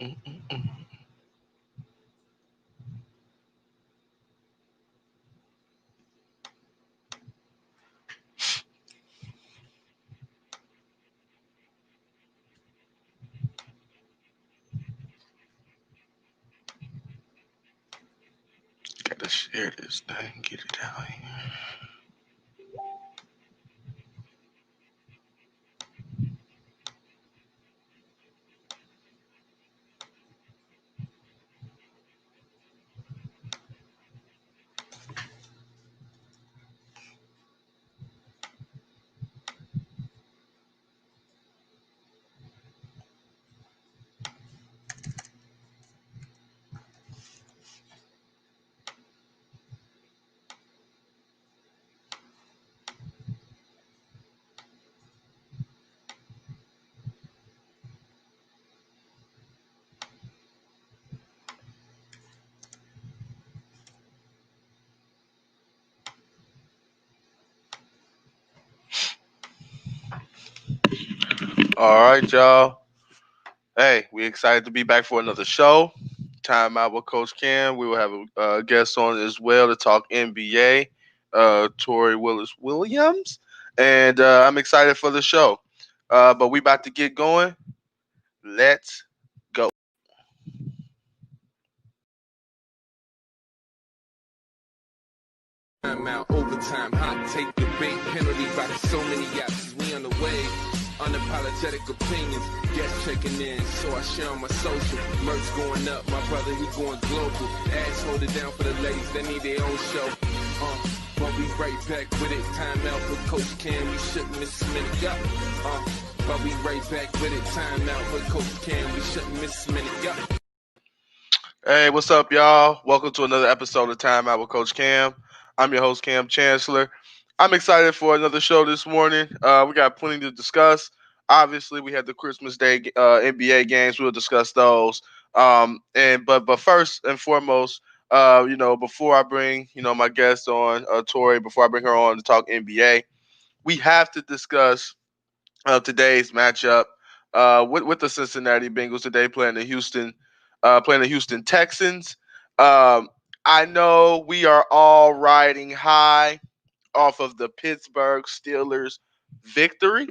Gotta share this thing, get it out here. All right, y'all. Hey, we excited to be back for another show. Timeout with Coach Cam. We will have a guest on as well to talk NBA, Tori Willis Williams, and I'm excited for the show. But we about to get going. Let's go. Timeout, overtime, hot take, debate, penalty by so many yaps. We on the way. Unapologetic opinions, guests checking in, so I share on my social. Merch going up, my brother, he going global. Ass hold it down for the ladies, they need their own show. But we right back with it. Timeout with Coach Cam, we shouldn't miss a minute. Yeah. But we right back with it. Timeout with Coach Cam, we shouldn't miss a minute. Yeah. Hey, what's up, y'all? Welcome to another episode of Timeout with Coach Cam. I'm your host, Cam Chancellor. I'm excited for another show this morning. We got plenty to discuss. Obviously, we had the Christmas Day NBA games. We'll discuss those. But first and foremost, before I bring my guest on, Tori, before I bring her on to talk NBA, we have to discuss today's matchup with the Cincinnati Bengals today playing the Houston Texans. Um, I know we are all riding high off of the Pittsburgh Steelers victory.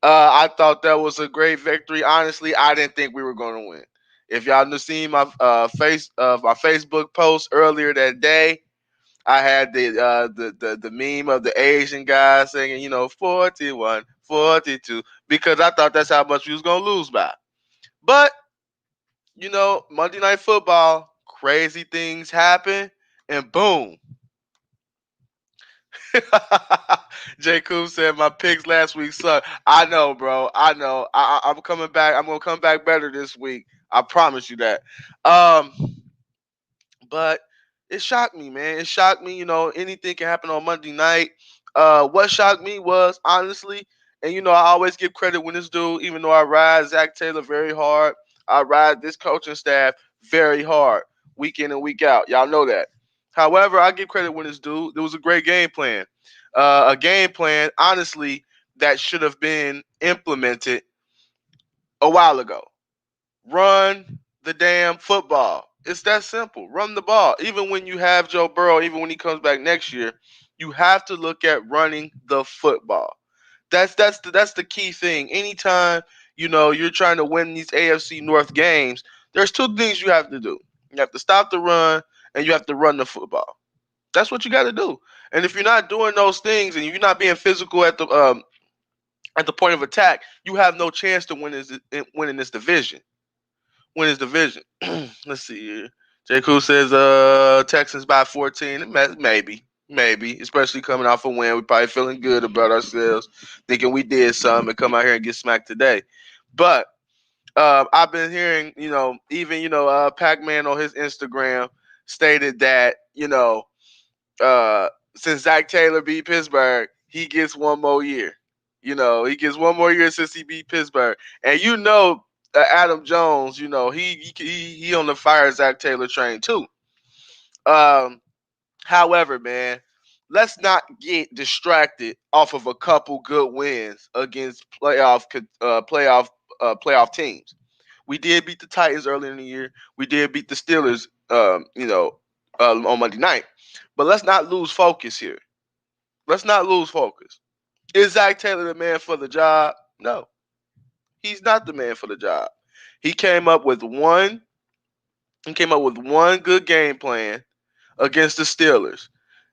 I thought that was a great victory. Honestly, I didn't think we were going to win. If y'all knew seen my my Facebook post earlier that day, I had the meme of the Asian guy singing, 41, 42, because I thought that's how much we was gonna lose by. But Monday Night Football, crazy things happen, and boom. J. Coop said my picks last week sucked. I know, bro. I know. I'm coming back. I'm gonna come back better this week. I promise you that. Um, but it shocked me, man. It shocked me. Anything can happen on Monday night. What shocked me was honestly, and I always give credit when it's due, even though I ride Zach Taylor very hard. I ride this coaching staff very hard, week in and week out. Y'all know that. However, I give credit when it's due. There was a great game plan. A game plan, honestly, that should have been implemented a while ago. Run the damn football. It's that simple. Run the ball. Even when you have Joe Burrow, even when he comes back next year, you have to look at running the football. That's the key thing. Anytime you're trying to win these AFC North games, there's two things you have to do. You have to stop the run and you have to run the football. That's what you got to do. And if you're not doing those things and you're not being physical at the point of attack, you have no chance to winning this division. Win his division. Let's see here. J. Cool says Texans by 14. Maybe. Especially coming off a win. We probably feeling good about ourselves, thinking we did something and come out here and get smacked today. But I've been hearing, even Pac-Man on his Instagram stated that, since Zach Taylor beat Pittsburgh, he gets one more year. He gets one more year since he beat Pittsburgh. And Adam Jones, he on the fire Zach Taylor train too. Um, However, man, let's not get distracted off of a couple good wins against playoff teams. We did beat the Titans earlier in the year. We did beat the Steelers, on Monday night. But let's not lose focus here. Let's not lose focus. Is Zach Taylor the man for the job? No, he's not the man for the job. He came up with one. He came up with one good game plan against the Steelers,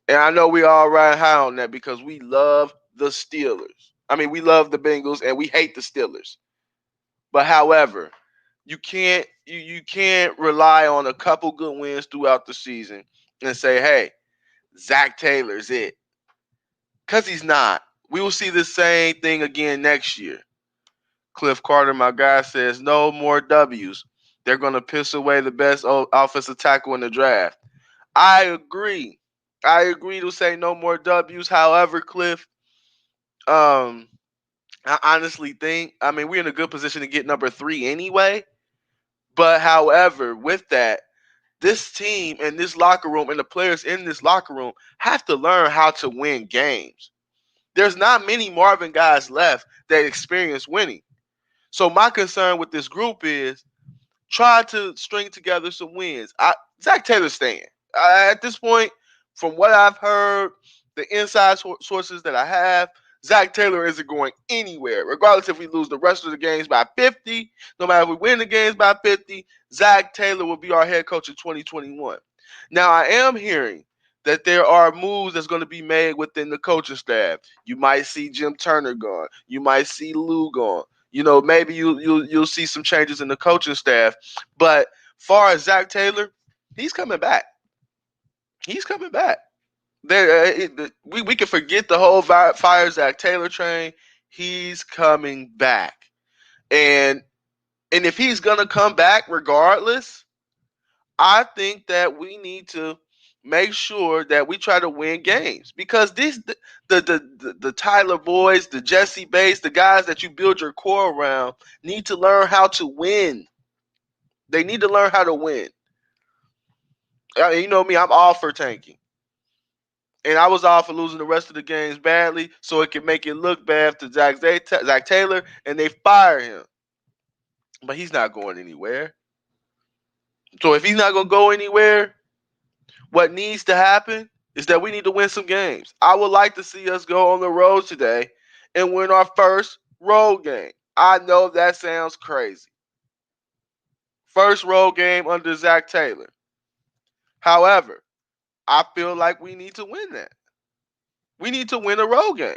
and I know we all ride high on that because we love the Steelers. I mean, we love the Bengals and we hate the Steelers. But however, you can't rely on a couple good wins throughout the season and say, hey, Zach Taylor's it. Because he's not. We will see the same thing again next year. Cliff Carter, my guy, says no more W's. They're going to piss away the best offensive tackle in the draft. I agree. I agree to say no more W's. However, Cliff, um, I honestly think, I mean, we're in a good position to get number 3 anyway. But however, with that, this team and this locker room and the players in this locker room have to learn how to win games. There's not many Marvin guys left that experience winning. So my concern with this group is try to string together some wins. Zach Taylor's staying. At this point, from what I've heard, the inside sources that I have, Zach Taylor isn't going anywhere. Regardless if we lose the rest of the games by 50, no matter if we win the games by 50, Zach Taylor will be our head coach in 2021. Now, I am hearing that there are moves that's going to be made within the coaching staff. You might see Jim Turner gone. You might see Lou gone. Maybe you'll see some changes in the coaching staff. But far as Zach Taylor, he's coming back. He's coming back. We can forget the whole fire Zach Taylor train. He's coming back, and if he's gonna come back regardless, I think that we need to make sure that we try to win games because the Tyler Boys, the Jesse Bates, the guys that you build your core around need to learn how to win. They need to learn how to win. I mean, you know me, I'm all for tanking. And I was all for losing the rest of the games badly so it can make it look bad to Zach Taylor, and they fire him. But he's not going anywhere. So if he's not going to go anywhere, what needs to happen is that we need to win some games. I would like to see us go on the road today and win our first road game. I know that sounds crazy. First road game under Zach Taylor. However, I feel like we need to win that. We need to win a road game.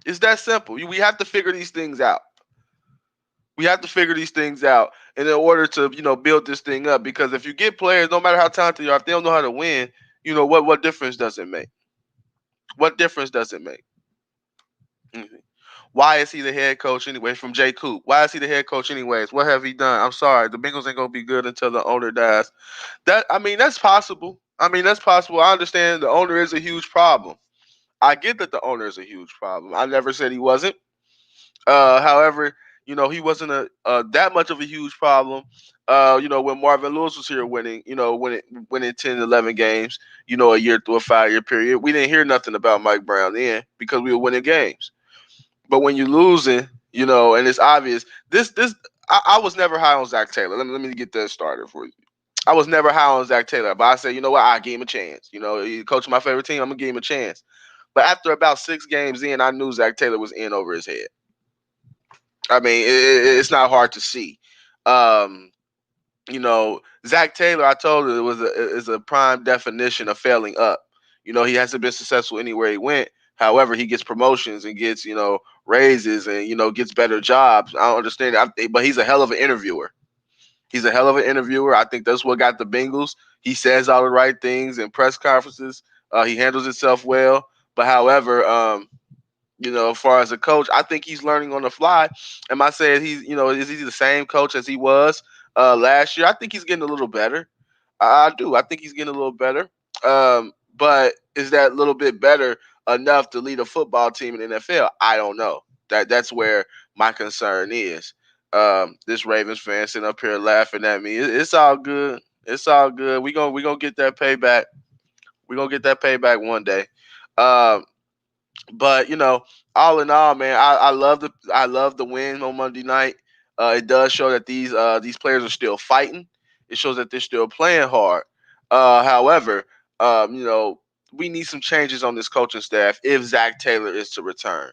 It's that simple. We have to figure these things out. We have to figure these things out in order to, build this thing up. Because if you get players, no matter how talented you are, if they don't know how to win, what difference does it make? What difference does it make? Mm-hmm. Why is he the head coach anyway? From Jay Coop. Why is he the head coach anyways? What have he done? I'm sorry, the Bengals ain't gonna be good until the owner dies. That's possible. That's possible. I understand the owner is a huge problem. I get that the owner is a huge problem. I never said he wasn't. However, he wasn't that much of a huge problem. When Marvin Lewis was here winning, winning 10, 11 games, a year through a 5-year period, we didn't hear nothing about Mike Brown then because we were winning games. But when you're losing, and it's obvious, I was never high on Zach Taylor. Let me get that started for you. I was never high on Zach Taylor, but I said, you know what, I gave him a chance. He coached my favorite team, I'm gonna give him a chance. But after about 6 games in, I knew Zach Taylor was in over his head. I mean, it's not hard to see. Um, Zach Taylor, I told you, is a prime definition of failing up. He hasn't been successful anywhere he went. However, he gets promotions and gets, raises and, gets better jobs. I don't understand it, but he's a hell of an interviewer. He's a hell of an interviewer. I think that's what got the Bengals. He says all the right things in press conferences. He handles himself well. But however, as far as a coach, I think he's learning on the fly. Am I saying is he the same coach as he was last year? I think he's getting a little better. I do. I think he's getting a little better. But is that little bit better enough to lead a football team in the NFL? I don't know. That's where my concern is. This Ravens fan sitting up here laughing at me. It's all good. It's all good. We gonna get that payback. We gonna get that payback one day. But all in all, man, I love the win on Monday night. It does show that these players are still fighting. It shows that they're still playing hard. However, we need some changes on this coaching staff if Zach Taylor is to return.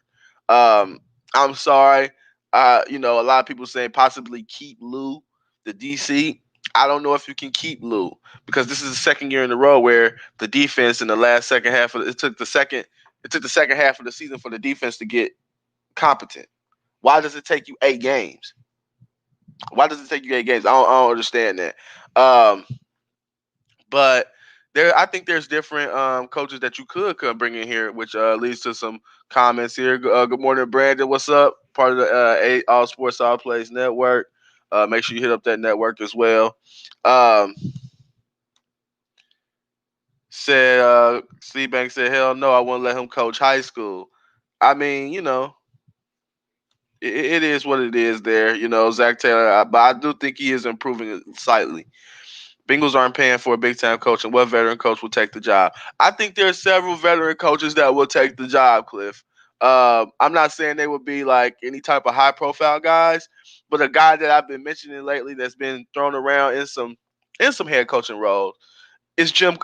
Um, I'm sorry. A lot of people saying possibly keep Lou, the DC. I don't know if you can keep Lou because this is the second year in a row where the defense in the last second half of it took the second half of the season for the defense to get competent. Why does it take you 8 games? Why does it take you 8 games? I don't understand that. Um, but I think there's different coaches that you could come bring in here, which leads to some comments here. Good morning, Brandon. What's up? Part of the All Sports All Plays Network. Make sure you hit up that network as well. Um, said Steve Banks said, "Hell no, I wouldn't let him coach high school." I mean, it is what it is there. Zach Taylor, but I do think he is improving it slightly. Bengals aren't paying for a big time coach, and what veteran coach will take the job? I think there are several veteran coaches that will take the job, Cliff. I'm not saying they would be like any type of high profile guys, but a guy that I've been mentioning lately that's been thrown around in some head coaching roles is Jim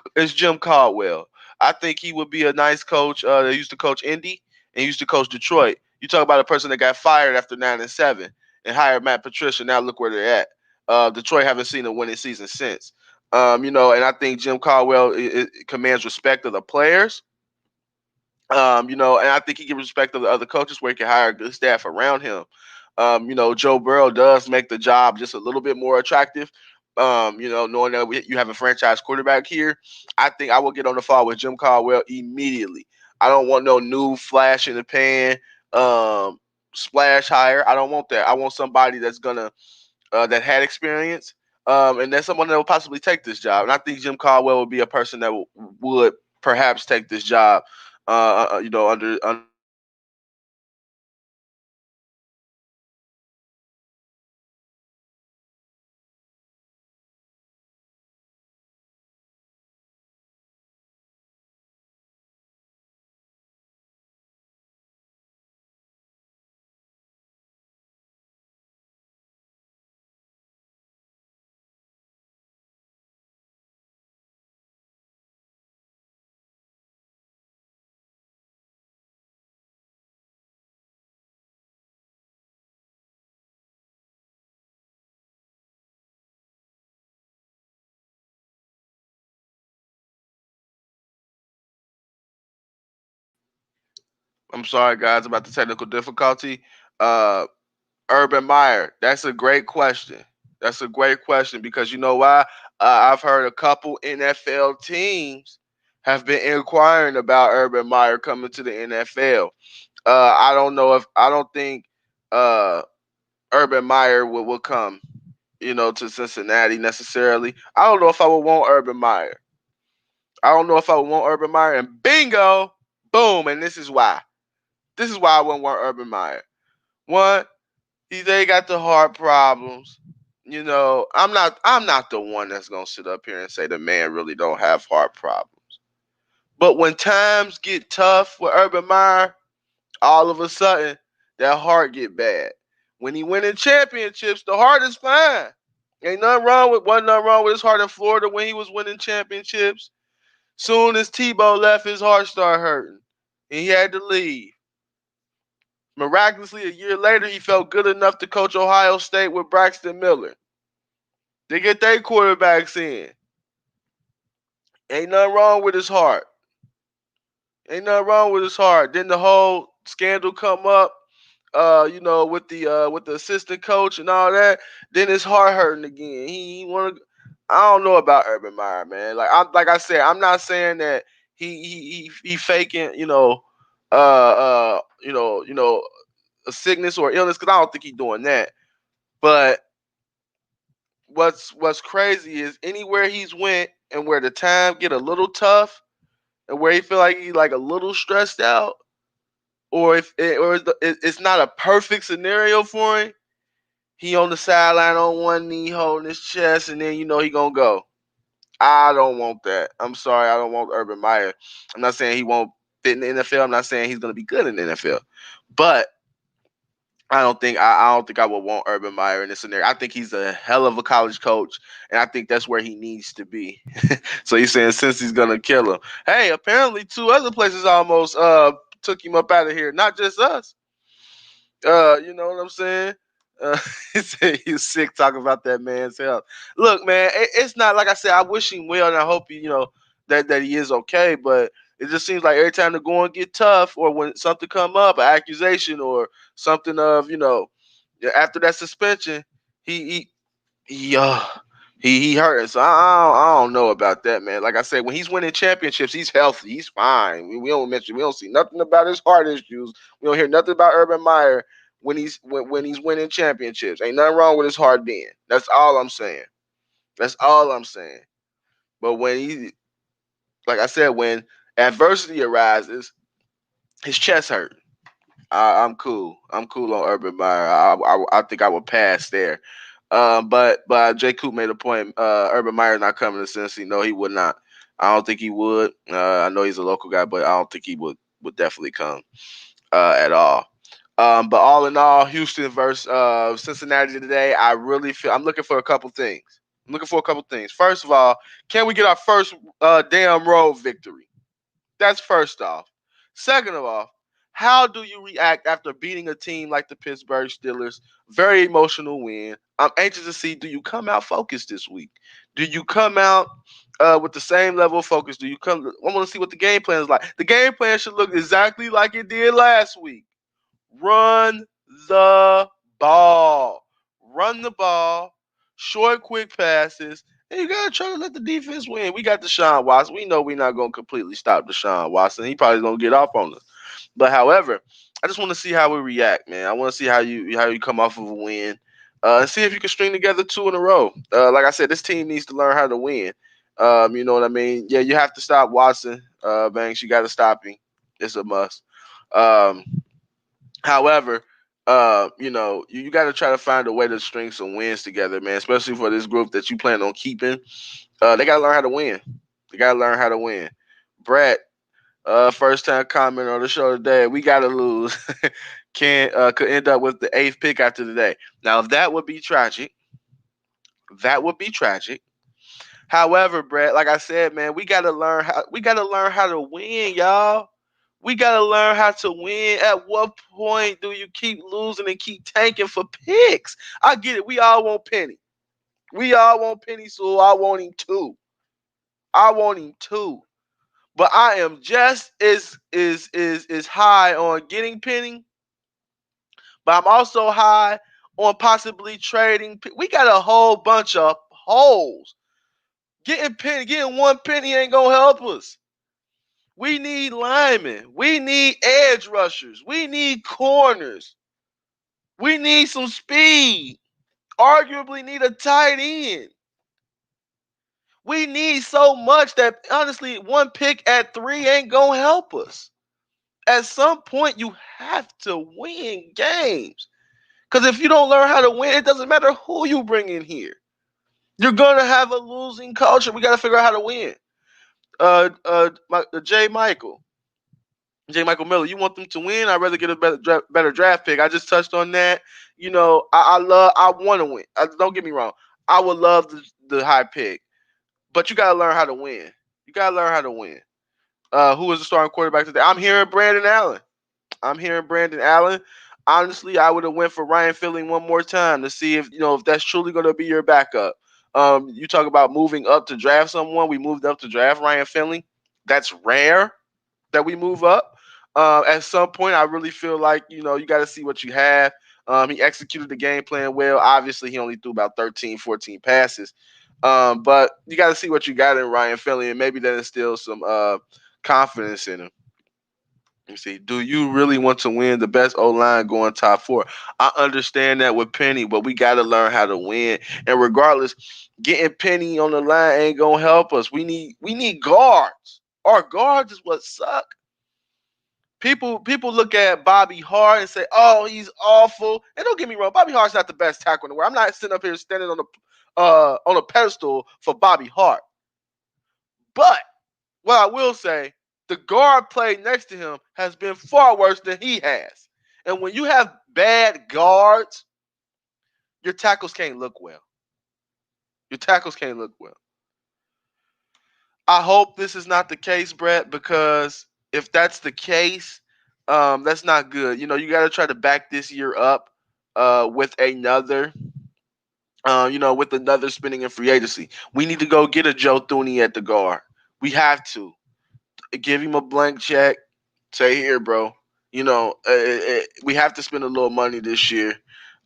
Caldwell. I think he would be a nice coach. That used to coach Indy and used to coach Detroit. You talk about a person that got fired after 9-7 and hired Matt Patricia. Now look where they're at. Detroit haven't seen a winning season since. And I think Jim Caldwell commands respect of the players. And I think he gives respect of the other coaches where he can hire a good staff around him. Joe Burrow does make the job just a little bit more attractive. Knowing that you have a franchise quarterback here, I think I will get on the phone with Jim Caldwell immediately. I don't want no new flash in the pan, splash hire. I don't want that. I want somebody that's gonna that had experience, and that's someone that will possibly take this job. And I think Jim Caldwell would be a person that would perhaps take this job. Under Zach Taylor. I'm sorry, guys, about the technical difficulty. Uh, Urban Meyer, that's a great question. That's a great question because you know why? I've heard a couple NFL teams have been inquiring about Urban Meyer coming to the NFL. I don't think uh, Urban Meyer will come, to Cincinnati necessarily. I don't know if I would want Urban Meyer. I don't know if I would want Urban Meyer. And bingo, boom, and this is why. This is why I wouldn't want Urban Meyer. One, they got the heart problems. I'm not the one that's gonna sit up here and say the man really don't have heart problems. But when times get tough with Urban Meyer, all of a sudden that heart get bad. When he winning championships, the heart is fine. Wasn't nothing wrong with his heart in Florida when he was winning championships. Soon as Tebow left, his heart started hurting. And he had to leave. Miraculously, a year later, he felt good enough to coach Ohio State with Braxton Miller. They get their quarterbacks in. Ain't nothing wrong with his heart. Ain't nothing wrong with his heart. Then the whole scandal come up, with the assistant coach and all that. Then his heart hurting again. He want to. I don't know about Urban Meyer, man. Like I said, I'm not saying that he faking, a sickness or illness because I don't think he's doing that. But what's crazy is anywhere he's went and where the time get a little tough and where he feel like he like a little stressed out or it's not a perfect scenario for him, he on the sideline on one knee holding his chest and then he gonna go. I don't want that. I'm sorry, I don't want Urban Meyer. I'm not saying he won't fit in the NFL. I'm not saying he's going to be good in the NFL, but I don't think I would want Urban Meyer in this scenario. I think he's a hell of a college coach, and I think that's where he needs to be. So he's saying since he's gonna kill him, hey, apparently two other places almost took him up out of here, not just us. You know what I'm saying? Uh, he said he's sick talking about that man's health. Look, man, it's not like I said. I wish him well, and I hope that he is okay. But it just seems like every time the going get tough, or when something come up, an accusation or something of after that suspension, he he uh he hurting. So I don't know about that, man. Like I said, when he's winning championships, he's healthy, he's fine. We don't see nothing about his heart issues. We don't hear nothing about Urban Meyer when he's winning championships. Ain't nothing wrong with his heart then. That's all I'm saying. That's all I'm saying. But when like I said, when adversity arises, his chest hurt. I'm cool. I'm cool on Urban Meyer. I think I would pass there. But J. Coop made a point. Urban Meyer not coming to Cincy. No, he would not. I don't think he would. I know he's a local guy, but I don't think he would definitely come at all. But all in all, Houston versus Cincinnati today. I really feel I'm looking for a couple things. I'm looking for a couple things. First of all, can we get our first damn road victory? That's first off. Second of all, how do you react after beating a team like the Pittsburgh Steelers? Very emotional win. I'm anxious to see, do you come out focused this week? Do you come out with the same level of focus? I want to see what the game plan is like. The game plan should look exactly like it did last week. Run the ball. Run the ball. Short, quick passes. And you gotta try to let the defense win. We got Deshaun Watson. We know we're not gonna completely stop Deshaun Watson. He probably gonna get off on us. But however, I just want to see how we react, man. I want to see how you come off of a win. And see if you can string together two in a row. Like I said, this team needs to learn how to win. You know what I mean? Yeah, you have to stop Watson. Banks, you got to stop him. It's a must. Um, However, you got to try to find a way to string some wins together, man. Especially for this group that you plan on keeping. They got to learn how to win. They got to learn how to win. Brett, first time comment on the show today. We got to lose. Can Could end up with the eighth pick after today. Now, if that would be tragic, that would be tragic. However, Brett, like I said, man, we gotta learn how to win, y'all. We gotta learn how to win. At what point do you keep losing and keep tanking for picks? I get it. We all want Penny. We all want Penny, so I want him too. I want him too. But I am just as high on getting Penny, but I'm also high on possibly trading. We got a whole bunch of holes. Getting one penny ain't gonna help us. We need linemen. We need edge rushers. We need corners. We need some speed. Arguably need a tight end. We need so much that honestly, one pick at 3 ain't gonna help us. At some point, you have to win games. Because if you don't learn how to win, it doesn't matter who you bring in here. You're gonna have a losing culture. We gotta figure out how to win. J. Michael. J. Michael Miller, you want them to win? I'd rather get a better draft pick. I just touched on that. I want to win. Don't get me wrong. I would love the high pick, but you got to learn how to win. You got to learn how to win. Who is the starting quarterback today? I'm hearing Brandon Allen. I'm hearing Brandon Allen. Honestly, I would have went for Ryan Finley one more time to see if that's truly going to be your backup. You talk about moving up to draft someone. We moved up to draft Ryan Finley. That's rare that we move up. At some point, I really feel like you got to see what you have. He executed the game plan well. Obviously, he only threw about 13, 14 passes. But you got to see what you got in Ryan Finley, and maybe that instills some confidence in him. You see, do you really want to win the best O line going top four? I understand that with Penny, but we got to learn how to win. And regardless, getting Penny on the line ain't gonna help us. We need guards. Our guards is what suck. People look at Bobby Hart and say, "Oh, he's awful." And don't get me wrong, Bobby Hart's not the best tackle in the world. I'm not sitting up here standing on a pedestal for Bobby Hart. But what I will say, The guard play next to him has been far worse than he has. And when you have bad guards, your tackles can't look well. Your tackles can't look well. I hope this is not the case, Brett, because if that's the case, that's not good. You got to try to back this year up with with another spending in free agency. We need to go get a Joe Thuney at the guard. We have to give him a blank check. Say here, bro. We have to spend a little money this year.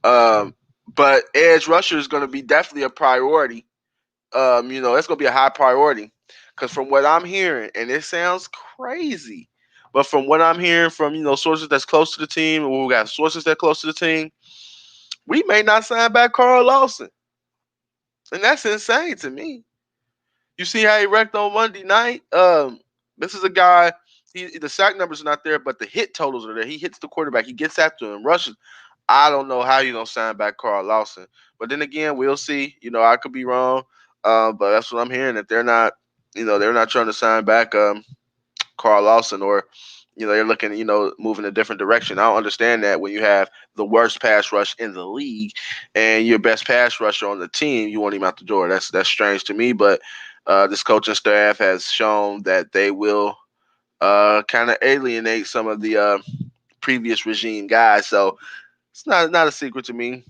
But edge rusher is going to be definitely a priority. That's going to be a high priority because from what I'm hearing, and it sounds crazy, but from what I'm hearing from sources that's close to the team, or we got sources that close to the team, we may not sign back Carl Lawson, and that's insane to me. You see how he wrecked on Monday night? This is a guy. The sack numbers are not there, but the hit totals are there. He hits the quarterback. He gets after him, rushes. I don't know how you're gonna sign back Carl Lawson, but then again, we'll see. I could be wrong, but that's what I'm hearing that they're not trying to sign back Carl Lawson, or they're looking move in a different direction. I don't understand that when you have the worst pass rush in the league and your best pass rusher on the team, you want him out the door. That's strange to me, but this coaching staff has shown that they will kind of alienate some of the previous regime guys. So it's not a secret to me.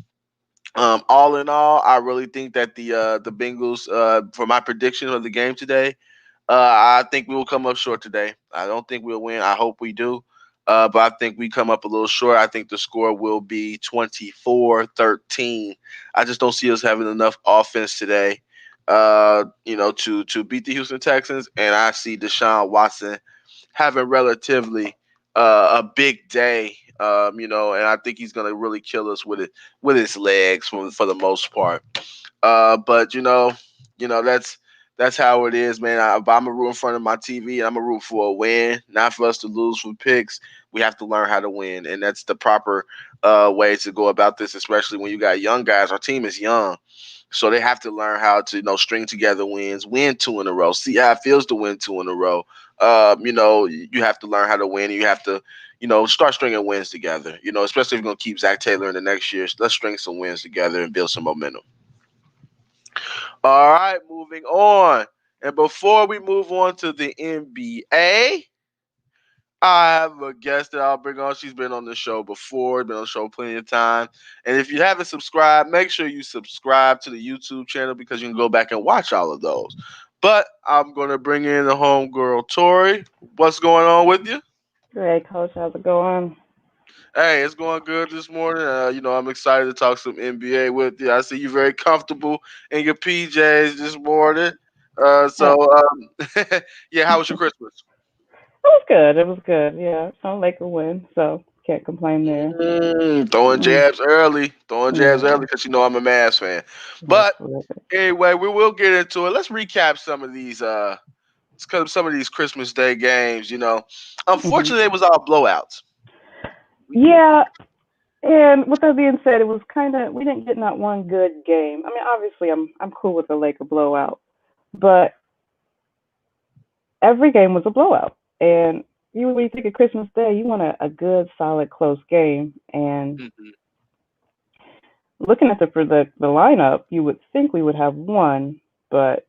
All in all, I really think that the Bengals, for my prediction of the game today, I think we will come up short today. I don't think we'll win. I hope we do. But I think we come up a little short. I think the score will be 24-13. I just don't see us having enough offense today, to beat the Houston Texans. And I see Deshaun Watson having relatively a big day, and I think he's going to really kill us with his legs for the most part. But that's how it is, man. If I'm a root in front of my TV, I'm a root for a win, not for us to lose for picks. We have to learn how to win, and that's the proper way to go about this, especially when you got young guys. Our team is young, so they have to learn how to string together wins, win two in a row, see how it feels to win two in a row. You have to learn how to win. You have to start stringing wins together. Especially if you're gonna keep Zach Taylor in the next year. Let's string some wins together and build some momentum. All right, moving on. And before we move on to the NBA, I have a guest that I'll bring on. She's been on the show before, been on the show plenty of time. And if you haven't subscribed, make sure you subscribe to the YouTube channel because you can go back and watch all of those. But I'm going to bring in the homegirl, Tori. What's going on with you? Great, Coach. How's it going? Hey, it's going good this morning. I'm excited to talk some NBA with you. I see you very comfortable in your PJs this morning. Uh, Yeah, how was your Christmas? it was good. It was good. Yeah, some Laker win, so can't complain there. Throwing Mm, jabs early yeah, because I'm a Mavs fan. But absolutely. anyway, we will get into it. Let's recap some of these Christmas Day games. Hmm. Unfortunately, it was all blowouts. We didn't. Yeah, and with that being said, it was kind of we didn't get not one good game. I mean, obviously, I'm cool with the Laker blowout, but every game was a blowout. And when you think of Christmas Day, you want a good, solid, close game. And Mhm. looking at the lineup, you would think we would have won, but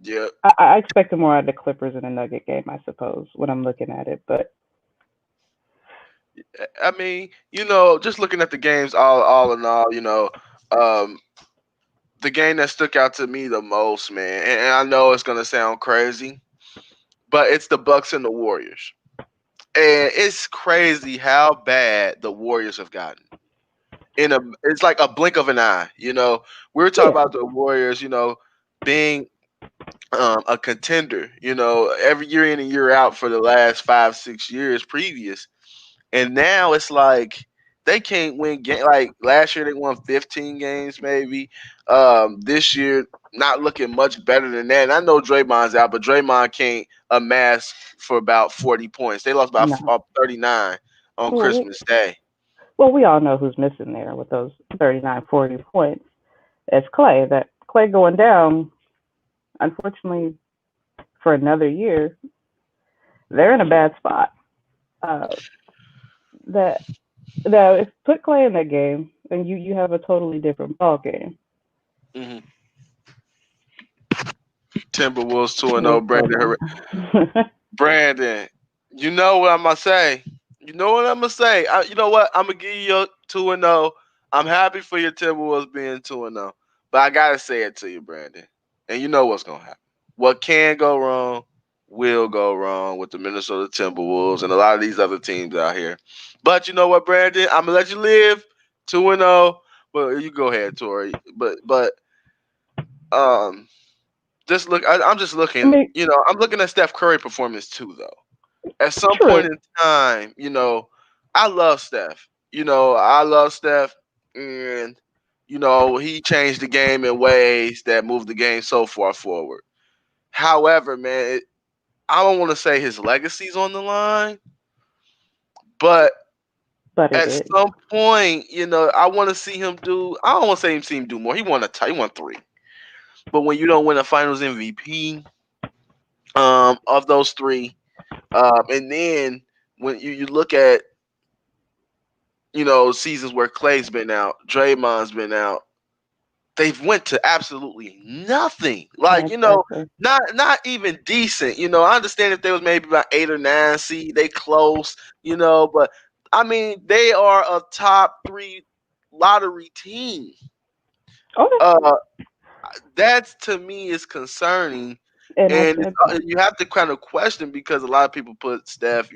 Yeah. I expected more out of the Clippers in the Nugget game, I suppose, when I'm looking at it. But I mean, just looking at the games, all in all, um, the game that stuck out to me the most, man, and I know it's gonna sound crazy, but it's the Bucks and the Warriors, and it's crazy how bad the Warriors have gotten. It's like a blink of an eye. We were talking yeah, about the Warriors, being a contender, every year in and year out for the last 5-6 years previous. And now it's like they can't win game. Like last year they won 15 games maybe. This year not looking much better than that. And I know Draymond's out, but Draymond can't amass for about 40 points. They lost about no. 39 on Well, Christmas Day. we all know who's missing there with those 39, 40 points. It's Clay. That Clay going down, unfortunately, for another year. they're in a bad spot. Uh, that that if put Clay in that game, and you have a totally different ball game. Hmm. Timberwolves 2-0. What's going Brandon, on? Brandon, you know what I'm gonna say. You know what I'm gonna say. You know what? I'm gonna give you your 2-0. I'm happy for your Timberwolves being 2-0, but I gotta say it to you, Brandon. And you know what's gonna happen. What can go wrong will go wrong with the Minnesota Timberwolves and a lot of these other teams out here. But you know what, Brandon? I'm gonna let you live 2-0. Well, you go ahead, Tori. But um, just look. I'm just I looking. mean, I'm looking at Steph Curry performance too, though. At some point true, in time, I love Steph. I love Steph, and he changed the game in ways that moved the game so far forward. However, man, I don't want to say his legacy's on the line, but but it at is. some point, I want to see him do. I don't want to say him see him do more. He won three, but when you don't win a Finals MVP, of those three, and then when you look at seasons where Clay's been out, Draymond's been out, they've went to absolutely nothing. Like, Exactly. not even decent. I understand if they was maybe about 8 or 9 seed, they close, but I mean they are a top three lottery team. Okay, Uh that to me is concerning, and that's and my point. you have to kind of question because a lot of people put Steph,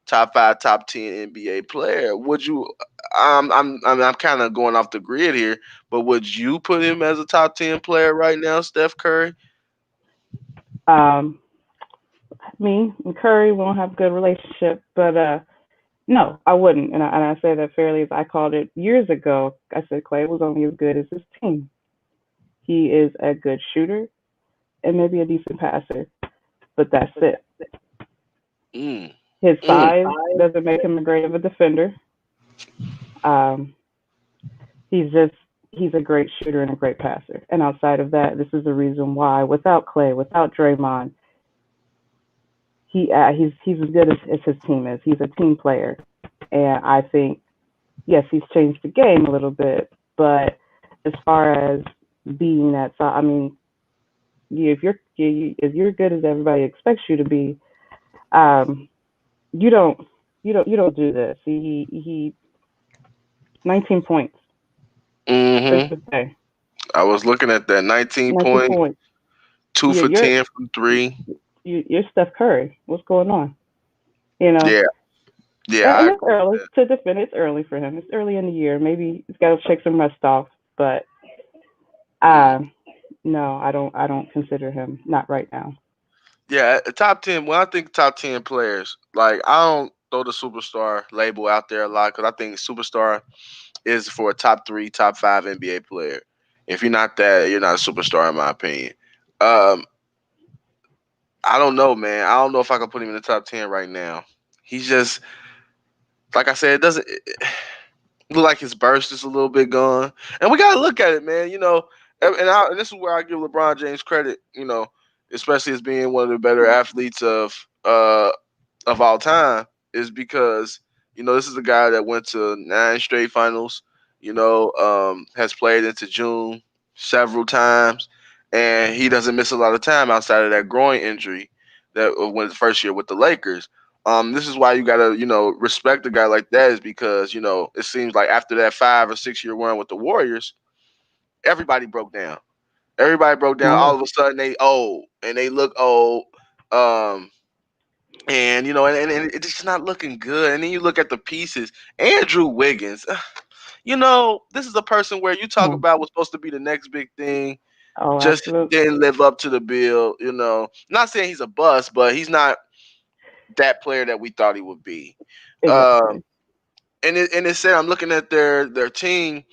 top five, top 10 NBA player. Would you? I'm kind of going off the grid here, but would you put him as a top 10 player right now, Steph Curry? Um, Me and Curry won't have a good relationship, but no, I wouldn't, and I say that fairly. As I called it years ago, I said Clay was only as good as his team. He is a good shooter and maybe a decent passer, but that's it. Mm, His mm, size doesn't make him a great of a defender. Um, he's just he's a great shooter and a great passer. And outside of that, this is the reason why without Clay, without Draymond, he's as good as his team is. He's a team player, and I think yes, he's changed the game a little bit, but as far as being that, so I mean, if you're good as everybody expects you to be, um, you don't you don't do this. He 19 points mm-hmm. Christmas Day, I was looking at that 19 19 points, points. two Yeah, for 10 from three. you're Steph Curry. What's going on? You know, Yeah, yeah, and I it's agree early with to defend. It's early for him. It's early in the year. Maybe he's got to shake some rust off. But that. Mm. uh, no, I don't consider him not right now. Yeah, top 10. When I think top 10 players, like I don't throw the superstar label out there a lot because I think superstar is for a top three, top five NBA player. If you're not that, you're not a superstar in my opinion. Um, I don't know, man. I don't know if I can put him in the top 10 right now. He's just like I said, it doesn't look like his burst is a little bit gone, and we gotta look at it, man. And this is where I give LeBron James credit. Especially as being one of the better athletes of all time, is because this is a guy that went to 9 straight finals. Has played into June several times, and he doesn't miss a lot of time outside of that groin injury that went the first year with the Lakers. This is why you gotta respect a guy like that, is because it seems like after that 5 or 6 year run with the Warriors, everybody broke down. Everybody broke down. Right. All of a sudden, they old and they look old. Um, and it's just not looking good. And then you look at the pieces. Andrew Wiggins, this is a person where you talk Hmm. about was supposed to be the next big thing, Oh, just absolutely. didn't live up to the bill. Not saying he's a bust, but he's not that player that we thought he would be. Um, Exactly. and it said I'm looking at their team.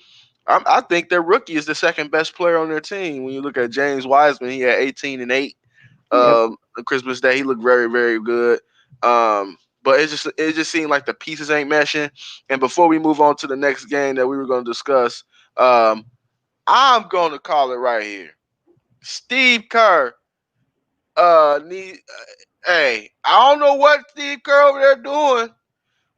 I think their rookie is the second best player on their team. When you look at James Wiseman, he had 18 and 8 Yep. on Christmas Day. He looked very, very good. But it just seemed like the pieces ain't meshing. And before we move on to the next game that we were going to discuss, I'm going to call it right here. Steve Kerr need Hey, I don't know what Steve Kerr over there doing,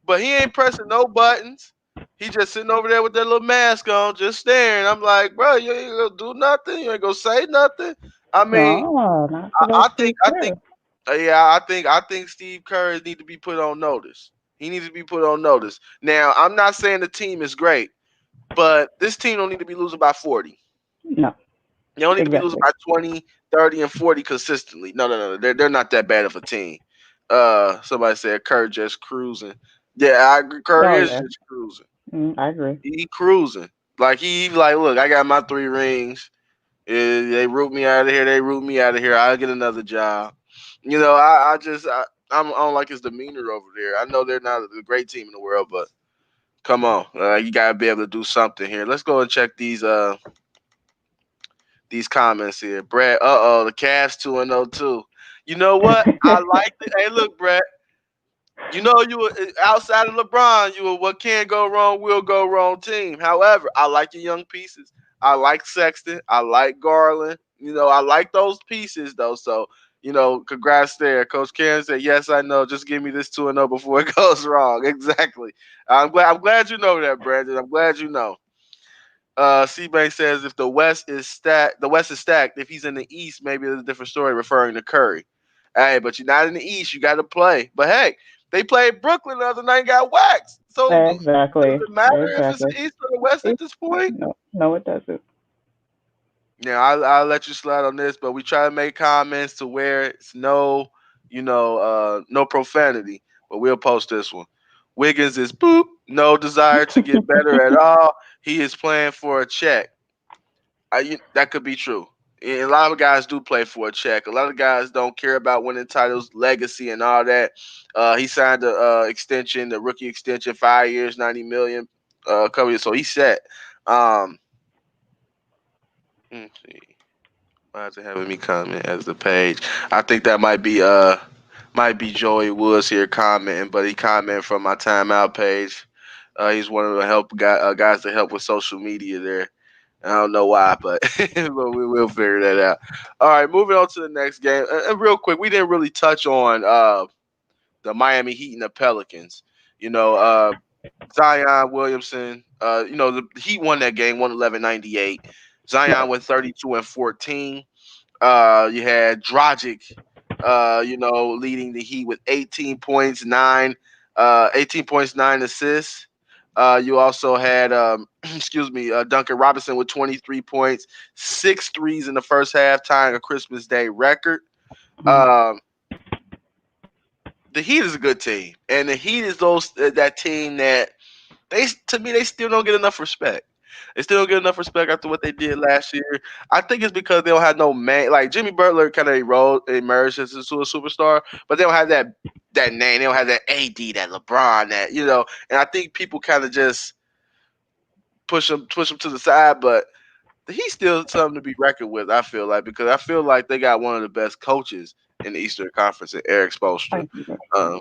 but he ain't pressing no buttons. He just sitting over there with that little mask on, just staring. I'm like, bro, you ain't gonna do nothing. You ain't gonna say nothing. I mean, No, not for I, that I think, Steve I think, Kerr. yeah, I think Steve Kerr need to be put on notice. He needs to be put on notice. Now, I'm not saying the team is great, but this team don't need to be losing by 40. No, They don't need to be losing exactly. by 20, 30, and 40 consistently. No. They're not that bad of a team. Somebody said Kerr just cruising. Yeah, I agree. Kerr Oh is yeah, just cruising. I agree. He cruising. Like he like, look, I got my 3 rings. They root me out of here. They root me out of here. I'll get another job. I don't like his demeanor over there. I know they're not a great team in the world, but come on, you gotta be able to do something here. Let's go and check these comments here. Brett, the Cavs 2-0 too. You know what? I like it. Hey, look, Brett. You know you were outside of LeBron. You were what can go wrong will go wrong team. However, I like your young pieces. I like Sexton. I like Garland. I like those pieces though. So congrats there, Coach Karen said. Yes, I know. Just give me this 2-0 before it goes wrong. Exactly. I'm glad. I'm glad you know that, Brandon. I'm glad you know. Seabank says if the West is stacked. If he's in the East, maybe it's a different story, referring to Curry. Hey, but you're not in the East. You got to play. But hey, they played Brooklyn the other night, and got waxed. So does Exactly. it matter if it's Exactly. the East or the West at It, this point? no, no, it doesn't. Yeah, I'll let you slide on this, but we try to make comments to where it's no profanity. But we'll post this one. Wiggins is boop, no desire to get better at all. He is playing for a check. That could be true. And a lot of guys do play for a check. A lot of guys don't care about winning titles, legacy, and all that. He signed a extension, the rookie extension, 5 years, 90 million, cover years. So he's set. Um, let's see. Why is it having me comment as the page? I think that might be Joey Woods here commenting, but he commented from my timeout page. He's one of the guys to help with social media there. I don't know why, but but we will figure that out. All right, moving on to the next game. And real quick, we didn't really touch on the Miami Heat and the Pelicans. You know, Zion Williamson. The Heat won that game, 111-98. Zion Right. went 32-14. You had Dragic, leading the Heat with 18 points, 9 assists. You also had, excuse me, Duncan Robinson with 23 points, 6 threes in the first half, tying a Christmas Day record. Mhm. Um, the Heat is a good team, and the Heat is that team that to me they still don't get enough respect. They still don't get enough respect after what they did last year. I think it's because they don't have no man. Like Jimmy Butler kind of emerged into a superstar, but they don't have that name. They don't have that AD, that LeBron, And I think people kind of just push him to the side, but he's still something to be reckoned with. I feel like because I feel like they got one of the best coaches in the Eastern Conference, in Eric I Spoelstra. agree with Um,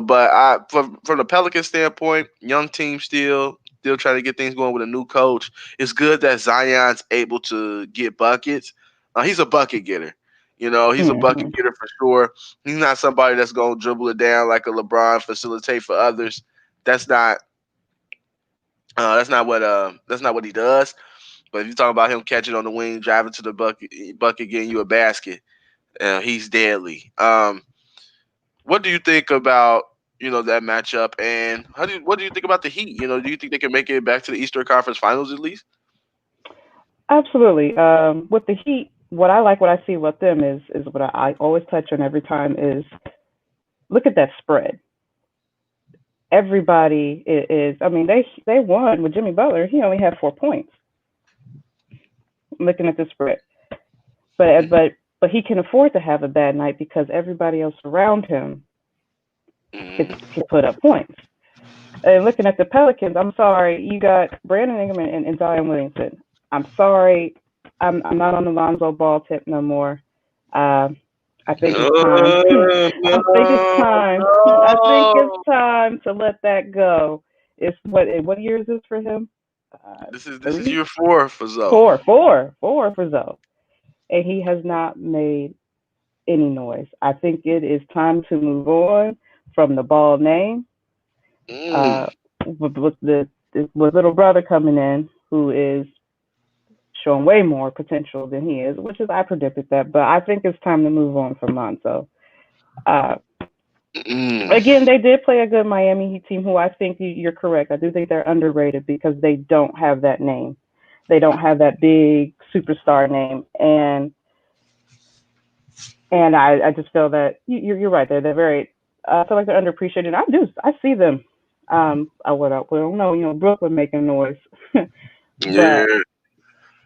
but from the Pelican standpoint, young team still trying to get things going with a new coach. It's good that Zion's able to get buckets. He's a bucket getter. He's a bucket Mhm. getter for sure. He's not somebody that's gonna dribble it down like a LeBron, facilitate for others. That's not that's not what he does. But if you talk about him catching on the wing, driving to the bucket, getting you a basket, he's deadly. What do you think about that matchup, and what do you think about the Heat? Do you think they can make it back to the Eastern Conference Finals at least? Absolutely. With the Heat, what I see with them is what I always touch on every time is look at that spread. Everybody is. I mean, they won with Jimmy Butler. He only had 4 points. Looking at the spread, but Hmm. but but he can afford to have a bad night because everybody else around him Hmm. can put up points. And looking at the Pelicans, I'm sorry, you got Brandon Ingram and Zion Williamson. I'm sorry, I'm not on the Lonzo Ball tip no more. Uh, I think it's time. I think it's No, time. I think it's no. time to let that go. It's what year is this for him? This is Three, year 4 for Zoe. four for Zoe, and he has not made any noise. I think it is time to move on from the bald name. Mm, Uh, with little brother coming in, who is showing way more potential than he is, which is I predicted that, but I think it's time to move on from Lonzo. Uh, mm. Again, they did play a good Miami Heat team, who I think you're correct. I do think they're underrated because they don't have that name. They don't have that big superstar name, and I just feel that you're right. They're very. I feel like they're underappreciated. I see them. We don't know. Brooklyn making noise, Yeah.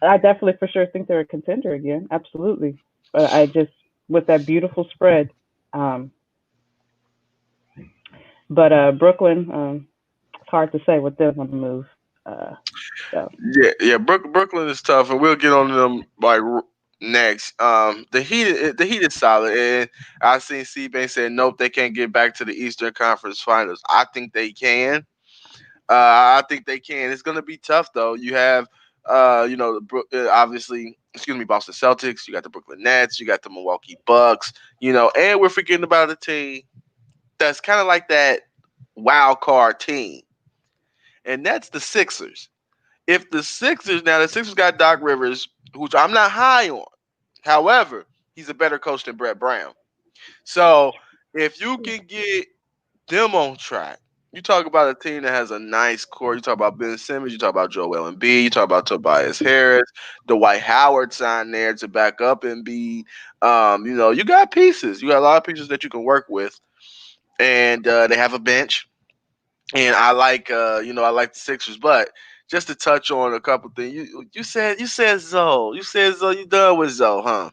but I definitely for sure think they're a contender again. Absolutely. But I just with that beautiful spread. Um, but Brooklyn, it's hard to say with them on the move. Uh, so Yeah. Brooklyn is tough, and we'll get on them like next. The Heat is solid, and I seen C-Bank say nope, they can't get back to the Eastern Conference Finals. I think they can. I think they can. It's gonna be tough though. You have, obviously, excuse me, Boston Celtics. You got the Brooklyn Nets. You got the Milwaukee Bucks. And we're forgetting about a team that's kind of like that wild card team, and that's the Sixers. If the Sixers got Doc Rivers, which I'm not high on. However, he's a better coach than Brett Brown. So if you can get them on track. You talk about a team that has a nice core. You talk about Ben Simmons. You talk about Joel Embiid. You talk about Tobias Harris. Dwight Howard signed there to back up Embiid. You got pieces. You got a lot of pieces that you can work with, and they have a bench. And I like the Sixers. But just to touch on a couple things, you said Zoe. You said Zoe. You done with Zoe, huh?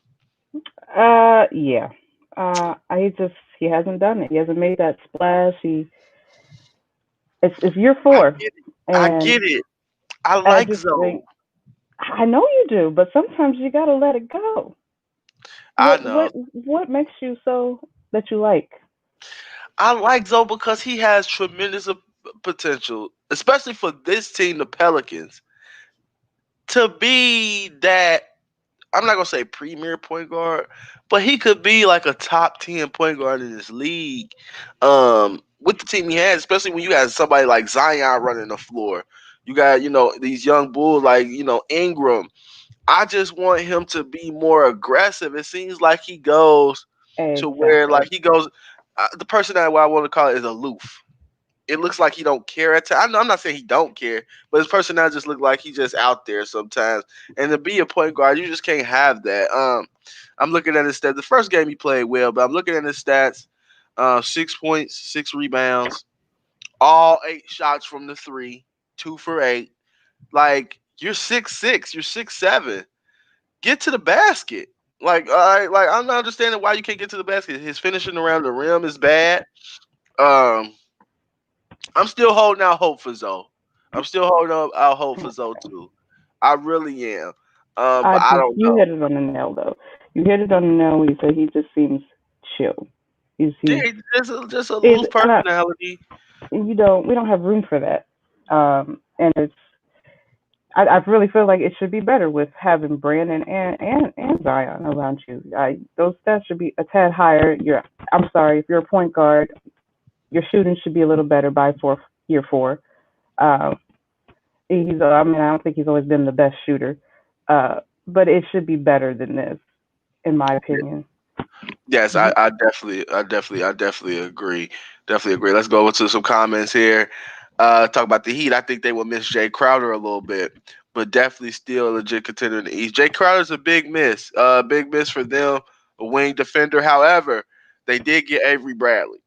yeah. He hasn't done it. He hasn't made that splash. It's year I four, get it. I and get it. I I like just Zoe. think I know you do, but sometimes you gotta let it go. I What know. what what makes you so that you like? I like Zoe because he has tremendous potential, especially for this team, the Pelicans, to be that. I'm not gonna say premier point guard, but he could be like a top 10 point guard in this league. With the team he has, especially when you have somebody like Zion running the floor, you got these young bulls like Ingram. I just want him to be more aggressive. It seems like he goes to where like Exactly. he goes. The person that what I want to call it is aloof. It looks like he don't care at times. I'm not saying he don't care, but his personality just look like he just out there sometimes. And to be a point guard, you just can't have that. I'm looking at his stats. The first game he played well, but I'm looking at his stats. 6 points, 6 rebounds, all 8 shots from the three, 2 for 8. Like you're 6'6", you're 6'7". Get to the basket. Like I'm not understanding why you can't get to the basket. His finishing around the rim is bad. Um, I'm still holding out hope for Zoe. I'm still holding out hope for Zoe too. I really am. But I don't You know. hit it on the nail though. You hit it on the nail when you said he just seems chill. Yeah, He's just a is loose and personality. we don't have room for that. And I really feel like it should be better with having Brandon and Zion around you. Those stats should be a tad higher. I'm sorry, if you're a point guard, your shooting should be a little better by year four. Um, I mean, I don't think he's always been the best shooter, but it should be better than this, in my opinion. Yes, I definitely agree. Definitely agree. Let's go over to some comments here. Talk about the Heat. I think they will miss Jay Crowder a little bit, but definitely still a legit contender in the East. Jay Crowder's a big miss. Big miss for them. A wing defender. However, they did get Avery Bradley.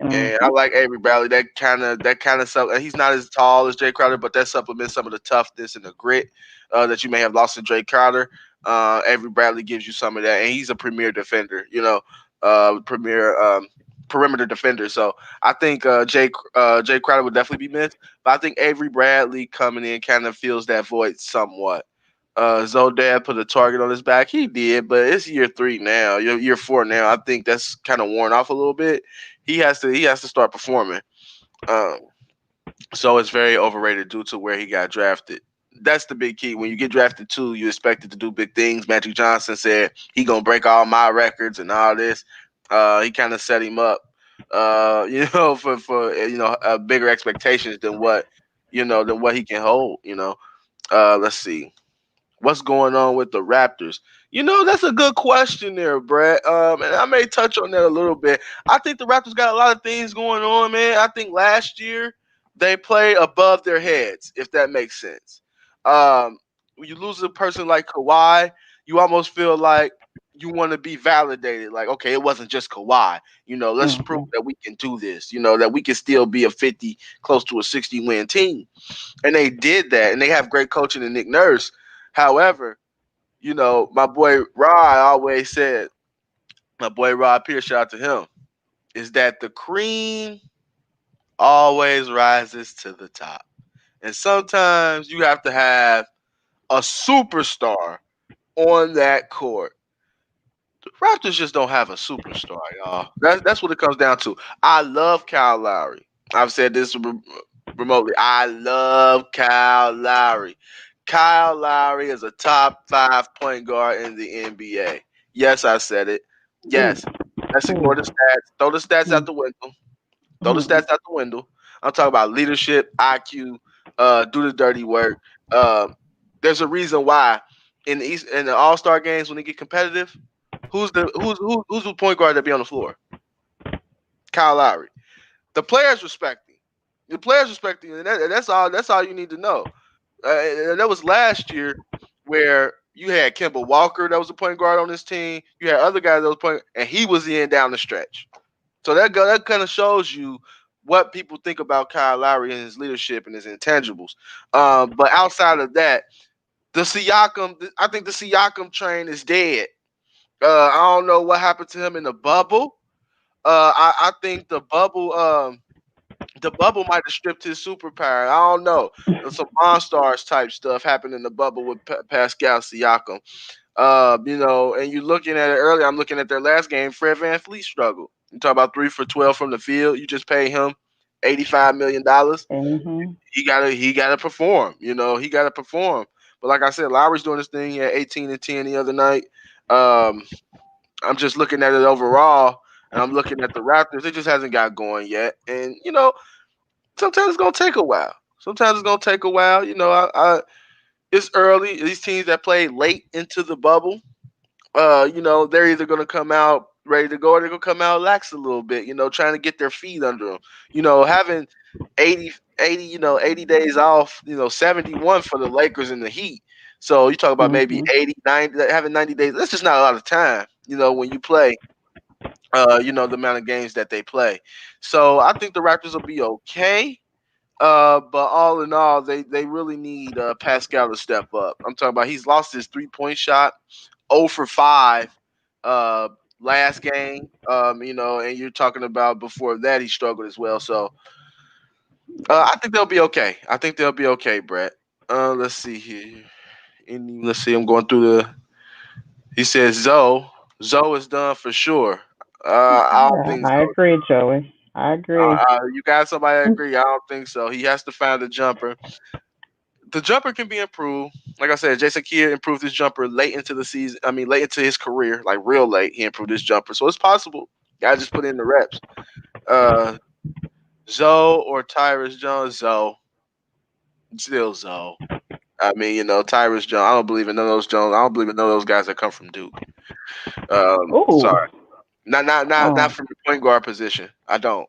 And I Mm-hmm. like Avery Bradley. That kind of stuff. He's not as tall as Jay Crowder, but that supplements some of the toughness and the grit that you may have lost in Jay Crowder. Avery Bradley gives you some of that, and he's a premier defender. Premier perimeter defender. So I think Jay Crowder would definitely be missed, but I think Avery Bradley coming in kind of fills that void somewhat. Zodad put a target on his back. He did, but it's year 3 now. Year 4 now. I think that's kind of worn off a little bit. He has to start performing. Um, so it's very overrated due to where he got drafted. That's the big key. When you get drafted too, you expected to do big things. Magic Johnson said he gonna break all my records and all this. He kind of set him up, for bigger expectations than what he can hold. Let's see. What's going on with the Raptors? That's a good question there, Brett. And I may touch on that a little bit. I think the Raptors got a lot of things going on, man. I think last year they played above their heads, if that makes sense. When you lose a person like Kawhi, you almost feel like you want to be validated. Like, okay, it wasn't just Kawhi. Let's prove Hmm. that we can do this. That we can still be a 50, close to a 60 win team. And they did that, and they have great coaching in Nick Nurse. However, my boy Rod always said, my boy Rod Pierce, shout out to him, is that the cream always rises to the top. And sometimes you have to have a superstar on that court. The Raptors just don't have a superstar, y'all. That's what it comes down to. I love Kyle Lowry. I've said this remotely. I love Kyle Lowry. Kyle Lowry is a top 5 point guard in the NBA. Yes, I said it. Ooh, Yes. Let's ignore ooh, the stats. Throw the stats out mm, the window. Throw the mm, stats out the window. I'm talking about leadership, IQ, do the dirty work. There's a reason why in the All Star games when they get competitive, who's the point guard that be on the floor? Kyle Lowry. The players respect him. The players respect him, and that's all. That's all you need to know. And that was last year where you had Kemba Walker that was a point guard on this team. You had other guys that was point, and he was in down the stretch. So that kind of shows you what people think about Kyle Lowry and his leadership and his intangibles. But outside of that, I think the Siakam train is dead. I don't know what happened to him in the bubble. I think the bubble might have stripped his superpower. I don't know. There's some Monstars type stuff happened in the bubble with Pascal Siakam. And you're looking at it earlier. I'm looking at their last game. Fred Van Fleet struggled. You talk about 3 for 12 from the field. You just pay him $85 million. mhm, He gotta perform. He gotta perform. But like I said, Lowry's doing this thing. He had 18 and 10 the other night. Um, I'm just looking at it overall, and I'm looking at the Raptors. It just hasn't got going yet. And sometimes it's gonna take a while. Sometimes it's gonna take a while. It's early. These teams that play late into the bubble, they're either going to come out ready to go or they're going to come out lax a little bit, trying to get their feet under them. Having 80 days off, 71 for the Lakers and the Heat. So you talk about maybe mhm. 80, 90, having 90 days. That's just not a lot of time, when you play, the amount of games that they play. So I think the Raptors will be okay. But all in all, they really need Pascal to step up. I'm talking about he's lost his 3 point shot. 0 for 5 uh last game. And you're talking about before that he struggled as well. So I think they'll be okay. I think they'll be okay, Brett. Let's see here. Let's see. I'm going through the. He says Zoe. Zoe is done for sure. I don't Yeah, think I so. agree, Joey. I agree. You got somebody that agree? I don't think so. He has to find a jumper. The jumper can be improved. Like I said, Jason Kidd improved his jumper late into the season. I mean, late into his career, like real late, he improved his jumper. So it's possible. Guy just put in the reps. Uh, Zoe or Tyrus Jones? Zoe. Still Zoe. I mean, Tyrus Jones. I don't believe in none of those Jones. I don't believe in none of those guys that come from Duke. Ooh, Sorry. Not oh, from the point guard position. I don't.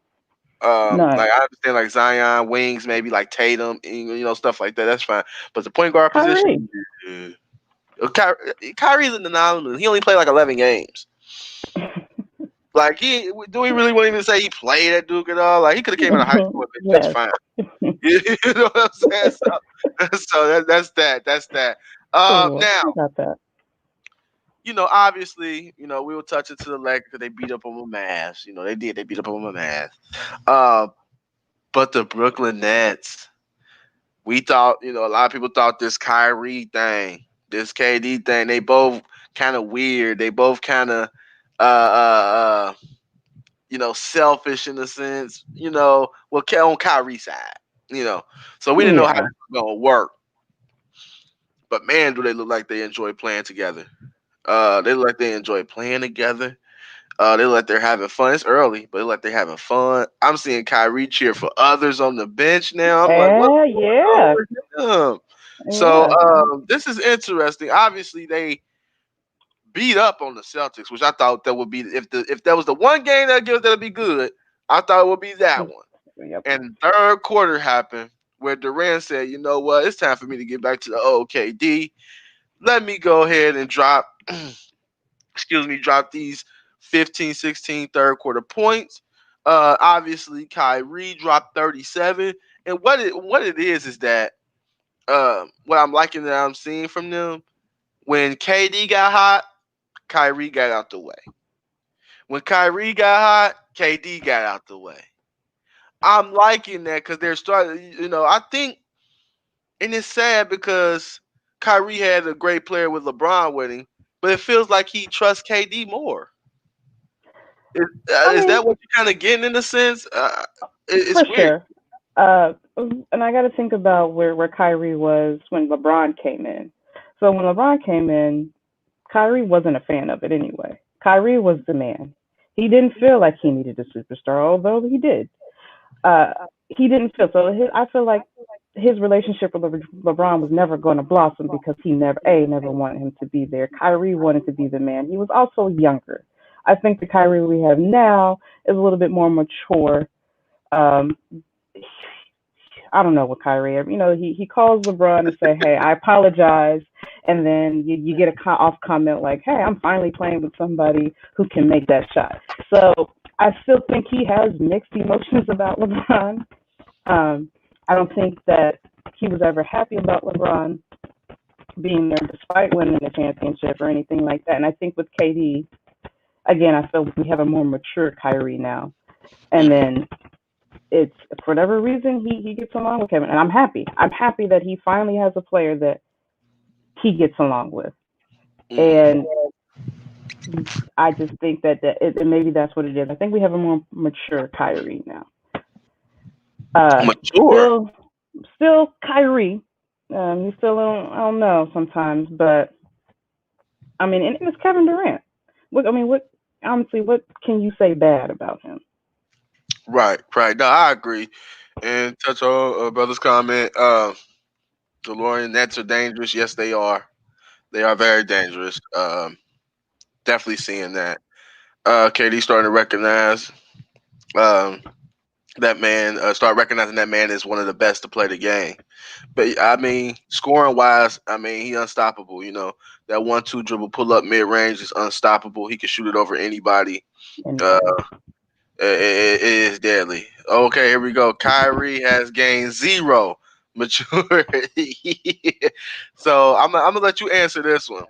none. Like I understand like Zion, wings, maybe like Tatum, stuff like that. That's fine. But the point guard Kyrie. position, yeah. Kyrie's an anomaly. He only played like 11 games. Like do we really want to even say he played at Duke at all? Like he could have came out of high school and been just Yes. fine. You know what I'm saying? So that's that. That's that. Ooh, Now I got that. obviously we will touch it to the leg because they beat up on my Mavs. They did. They beat up on my Mavs. Uh, but the Brooklyn Nets, we thought a lot of people thought this Kyrie thing, this KD thing, they both kind of weird. They both kind of uh, uh, uh, selfish in a sense, on Kyrie's side, so we didn't know how this Yeah. was gonna work. but man, do they look like they enjoy playing together. They look like they enjoy playing together. They look like they're having fun. It's early, but they look like they're having fun. I'm seeing Kyrie cheer for others on the bench now. I'm like, what's going on Yeah, with him? So yeah. this is interesting. Obviously, they beat up on the Celtics, which I thought that would be if that was the one game that'd be good. I thought it would be that one. Yep. And third quarter happened where Durant said, "You know what? It's time for me to get back to the OKD. Let me go ahead and drop, drop these 15, 16 third quarter points." Obviously, Kyrie dropped 37, and what it is that what I'm liking that I'm seeing from them when KD got hot, Kyrie got out the way. When Kyrie got hot, KD got out the way. I'm liking that because they're starting. I think, and it's sad because Kyrie had a great player with LeBron with him, but it feels like he trusts KD more. I Is mean, that what you're kind of getting in a sense? It's for weird. sure. And I got to think about where Kyrie was when LeBron came in. So when LeBron came in, Kyrie wasn't a fan of it anyway. Kyrie was the man. He didn't feel like he needed a superstar, although he did. Uh, he didn't feel so. I feel like his relationship with LeBron was never going to blossom because he never wanted him to be there. Kyrie wanted to be the man. He was also younger. I think the Kyrie we have now is a little bit more mature. Um, I don't know what Kyrie. He calls LeBron and say, "Hey, I apologize," and then you get a off comment like, "Hey, I'm finally playing with somebody who can make that shot." So I still think he has mixed emotions about LeBron. Um, I don't think that he was ever happy about LeBron being there despite winning the championship or anything like that. And I think with KD, again, I feel we have a more mature Kyrie now. And Mm, then it's for whatever reason he gets along with Kevin, and I'm happy. I'm happy that he finally has a player that he gets along with, mm. and I just think that maybe that's what it is. I think we have a more mature Kyrie now. Uh, Mature. still, still Kyrie. You still I don't know sometimes, but I mean, and it's Kevin Durant. What honestly, what can you say bad about him? Right, right. No, I agree. And touch on brother's comment. DeLorean Nets are dangerous. Yes, they are. They are very dangerous. Definitely seeing that. KD starting to recognize um, that man. Start recognizing that man is one of the best to play the game. But I mean, scoring wise, I mean, he unstoppable. That 1-2 dribble pull up mid range is unstoppable. He can shoot it over anybody. Uh, Anybody? it is deadly. Okay, here we go. Kyrie has gained zero maturity. So I'm gonna let you answer this one.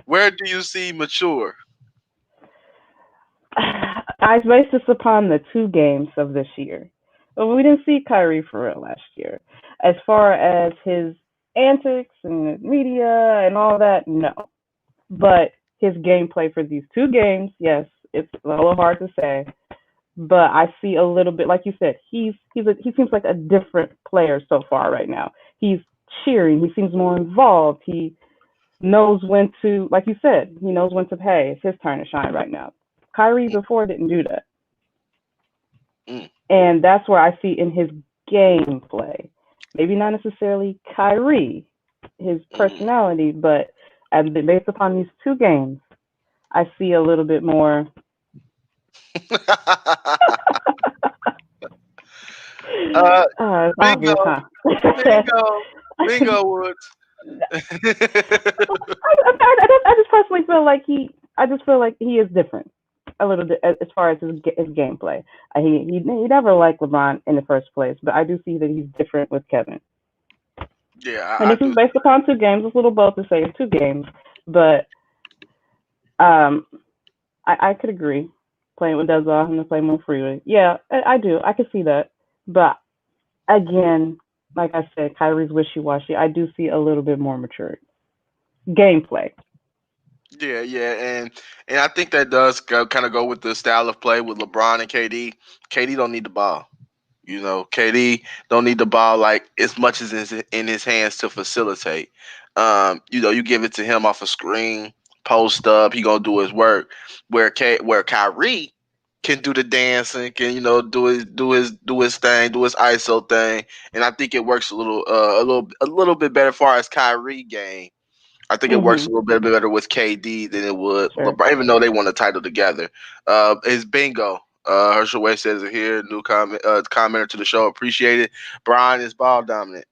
Where do you see mature? I based this upon the two games of this year. But we didn't see Kyrie for real last year. As far as his antics and the media and all that, no. But his gameplay for these two games, yes, it's a little hard to say. But I see a little bit, like you said, he seems like a different player so far right now. He's cheering. He seems more involved. He knows when to, like you said, he knows when to pay. It's his turn to shine right now. Kyrie before didn't do that. Mm, And that's where I see in his gameplay. Maybe not necessarily Kyrie, his mm. personality, but based upon these two games, I see a little bit more. uh, It's bingo, obvious, huh? bingo, bingo, Woods. I just personally feel like I just feel like he is different a little bit as far as his gameplay. He never liked LeBron in the first place, but I do see that he's different with Kevin. Yeah, And I this is do. based upon two games. It's a little both to say it's two games, but um, I could agree. Playing with Denzel and to play more freely. Yeah, I do. I can see that. But again, like I said, Kyrie's wishy washy. I do see a little bit more mature gameplay. Yeah, yeah, and I think that does kind of go with the style of play with LeBron and KD. KD don't need the ball. KD don't need the ball like as much as is in his hands to facilitate. You give it to him off a screen, post up, he gonna do his work. Where Kyrie can do the dancing, can do his thing, do his ISO thing, and I think it works a little bit better as far as Kyrie game. I think it works a Mhm. little bit better with KD than it would Sure. LeBron, even though they won the title together. Is bingo. Herschel Way says it here. New commenter to the show. Appreciate it. Brian is ball dominant.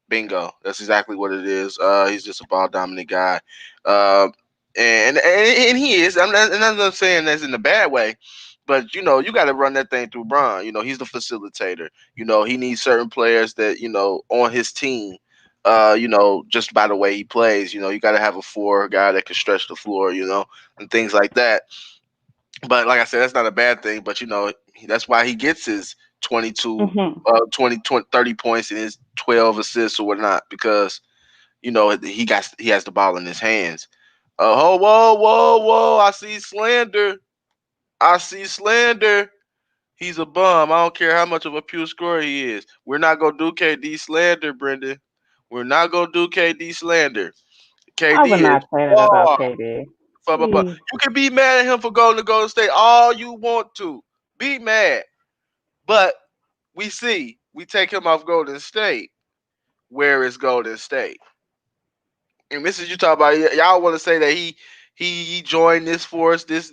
Bingo. That's exactly what it is. He's just a ball dominant guy. Uh, and he is. I'm not saying that's in a bad way, but you got to run that thing through Bron. He's the facilitator. He needs certain players that on his team. Just by the way he plays, you got to have a four guy that can stretch the floor, and things like that. But like I said, that's not a bad thing. But that's why he gets his 22, Mhm. 20, 30 points and his 12 assists or whatnot because he has the ball in his hands. Oh, whoa, whoa, whoa! I see slander. I see slander. He's a bum. I don't care how much of a pure scorer he is. We're not gonna do KD slander, Brendan. We're not gonna do KD slander. I KD would is not say that about far KD. from above. He, You can be mad at him for going to Golden State all you want to. Be mad, but we take him off Golden State. Where is Golden State? And this is you talk about y'all want to say that he joined this force, this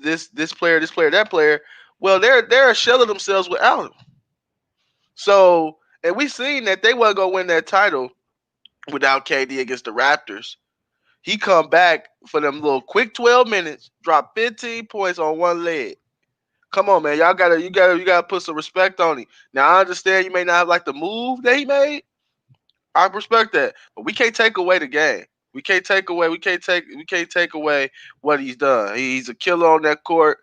player, that player. Well, they're a shell of themselves without him. So, and we seen that they wasn't gonna win that title without KD against the Raptors. He come back for them little quick 12 minutes, drop 15 points on one leg. Come on, man. You gotta put some respect on him. Now I understand you may not have liked the move that he made. I respect that, but we can't take away the game. We can't take away what he's done. He's a killer on that court,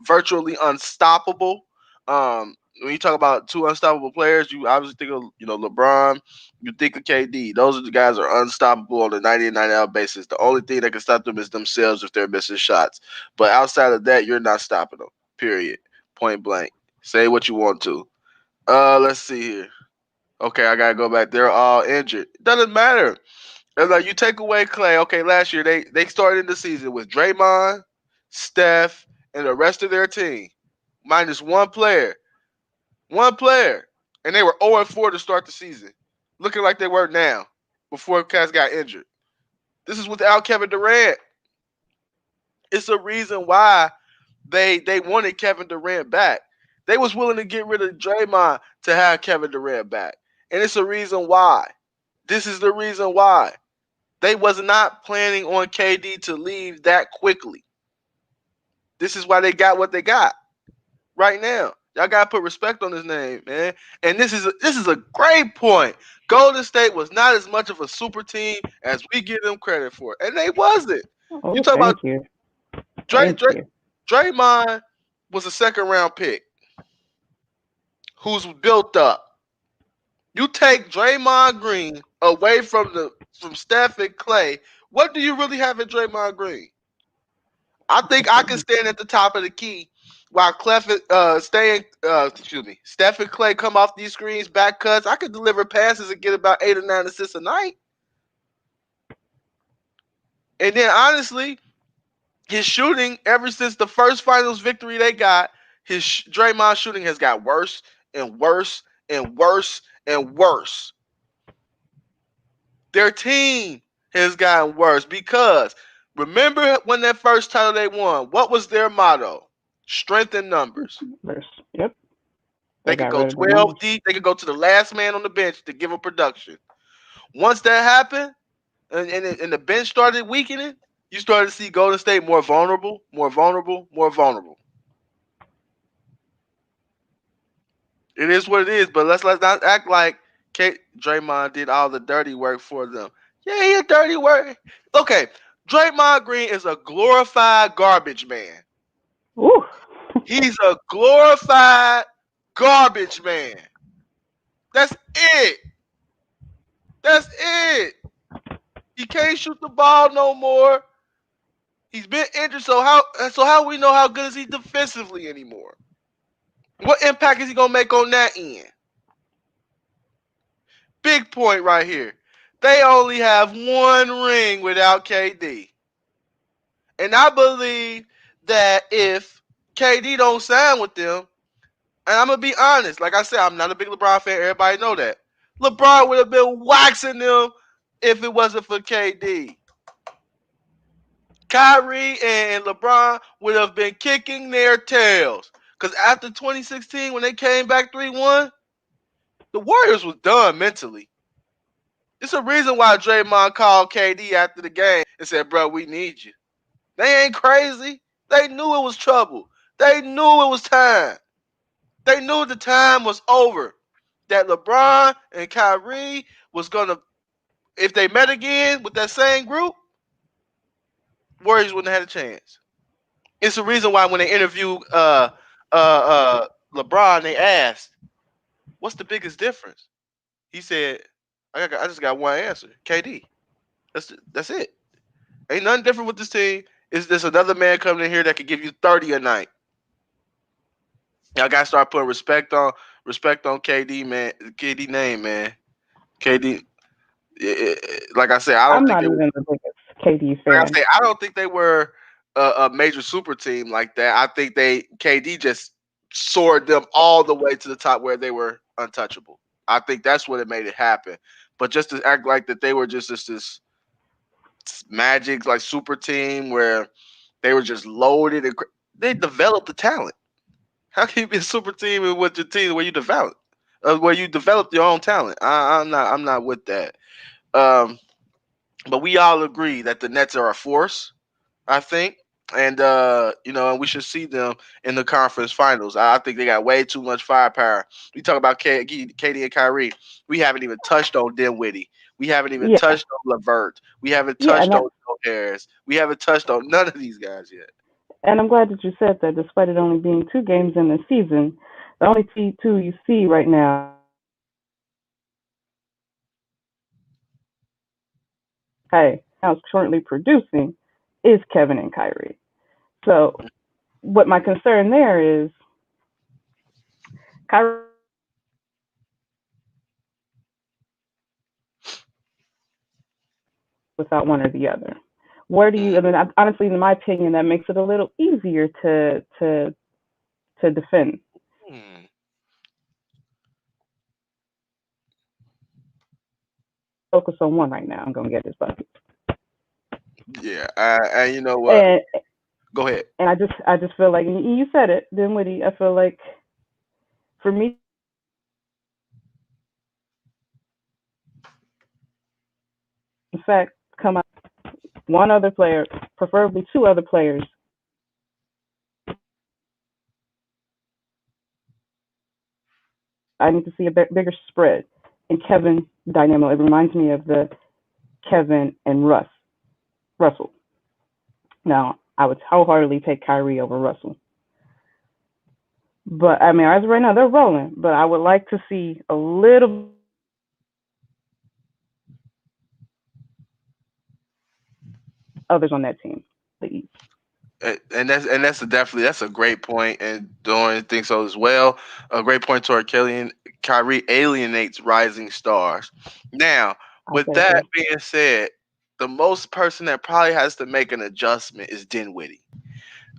virtually unstoppable. When you talk about two unstoppable players, you obviously think of LeBron, you think of KD. Those are the guys that are unstoppable on a 90 and 90 out basis. The only thing that can stop them is themselves if they're missing shots. But outside of that, you're not stopping them. Period. Point blank. Say what you want to. Let's see here. Okay, I gotta go back. They're all injured. It doesn't matter. It's like you take away Clay. Okay, last year they started the season with Draymond, Steph, and the rest of their team, minus one player, and they were 0-4 to start the season, looking like they were now before Cats got injured. This is without Kevin Durant. It's a reason why they wanted Kevin Durant back. They was willing to get rid of Draymond to have Kevin Durant back, and it's a reason why. This is the reason why. They was not planning on KD to leave that quickly. This is why they got what they got right now. Y'all gotta put respect on his name, man. And this is a great point. Golden State was not as much of a super team as we give them credit for, and they wasn't. You oh, talk about thank you. Dray, Thank Dray, you. Draymond was a second round pick who's built up. You take Draymond Green away from Steph and Clay. What do you really have in Draymond Green? I think I can stand at the top of the key while Steph and Clay come off these screens, back cuts. I could deliver passes and get about 8 or 9 assists a night. And then honestly, his shooting ever since the first finals victory they got, his Draymond shooting has got worse and worse and worse and worse. Their team has gotten worse because remember when that first title they won, what was their motto? Strength in numbers. Yep. They They could got go rid of the 12 numbers. deep. They could go to the last man on the bench to give them production. Once that happened and the bench started weakening, you started to see Golden State more vulnerable, more vulnerable, more vulnerable. It is what it is, but let's not act like Draymond did all the dirty work for them. Yeah, he a dirty work. Okay, Draymond Green is a glorified garbage man. Ooh. He's a glorified garbage man. That's it. That's it. He can't shoot the ball no more. He's been injured, so how we know how good is he defensively anymore? What impact is he gonna make on that end? Big point right here. They only have one ring without KD. And I believe that if KD don't sign with them, and I'm gonna be honest, like I said, I'm not a big LeBron fan. Everybody know that. LeBron would have been waxing them if it wasn't for KD. Kyrie and LeBron would have been kicking their tails. Because after 2016, when they came back 3-1, the Warriors was done mentally. It's a reason why Draymond called KD after the game and said, bro, we need you. They ain't crazy. They knew it was trouble. They knew it was time. They knew the time was over. That LeBron and Kyrie was going to, if they met again with that same group, Warriors wouldn't have had a chance. It's the reason why when they interviewed LeBron, they asked, what's the biggest difference? He said, I just got one answer, KD. That's it. Ain't nothing different with this team. Is there's another man coming in here that could give you 30 a night. Y'all gotta start putting respect on KD, man. KD name, man. KD. Like I said, I don't I'm think not they. even the biggest KD Like I fan. say, I don't think they were a major super team like that. I think they KD just soared them all the way to the top where they were untouchable. I think that's what it made it happen. But just to act like that they were just this magic like super team where they were just loaded and they developed the talent. How can you be a super team with your team where you developed your own talent? I'm not with that. Um, but we all agree that the Nets are a force. I think. And and we should see them in the conference finals. I think they got way too much firepower. We talk about Katie and Kyrie. We haven't even touched on Dinwiddie. We haven't even Yeah, touched on Levert. We haven't yeah, touched on Joe Harris. We haven't touched on none of these guys yet. and I'm glad that you said that. Despite it only being 2 games in the season, the only two you see right now hey, now currently producing is Kevin and Kyrie. So what my concern there is Kyrie without one or the other. Where do you? I mean, honestly, in my opinion, that makes it a little easier to defend. Hmm. Focus on one right now. I'm gonna get this bucket, Yeah, and you know what? and Go ahead. and I just feel like and you said it, Dinwiddie. I feel like for me, in fact, come out one other player, preferably 2 other players. I need to see a bigger spread. And Kevin dynamo. It reminds me of the Kevin and Russell. Now, I would wholeheartedly take Kyrie over Russell. But I mean, as of right now, they're rolling. But I would like to see a little others on that team, please. And that's a great point, and Doran thinks so as well. A great point toward Kelly and Kyrie alienates rising stars. Now, I'll with say that so. being said, the most person that probably has to make an adjustment is Dinwiddie.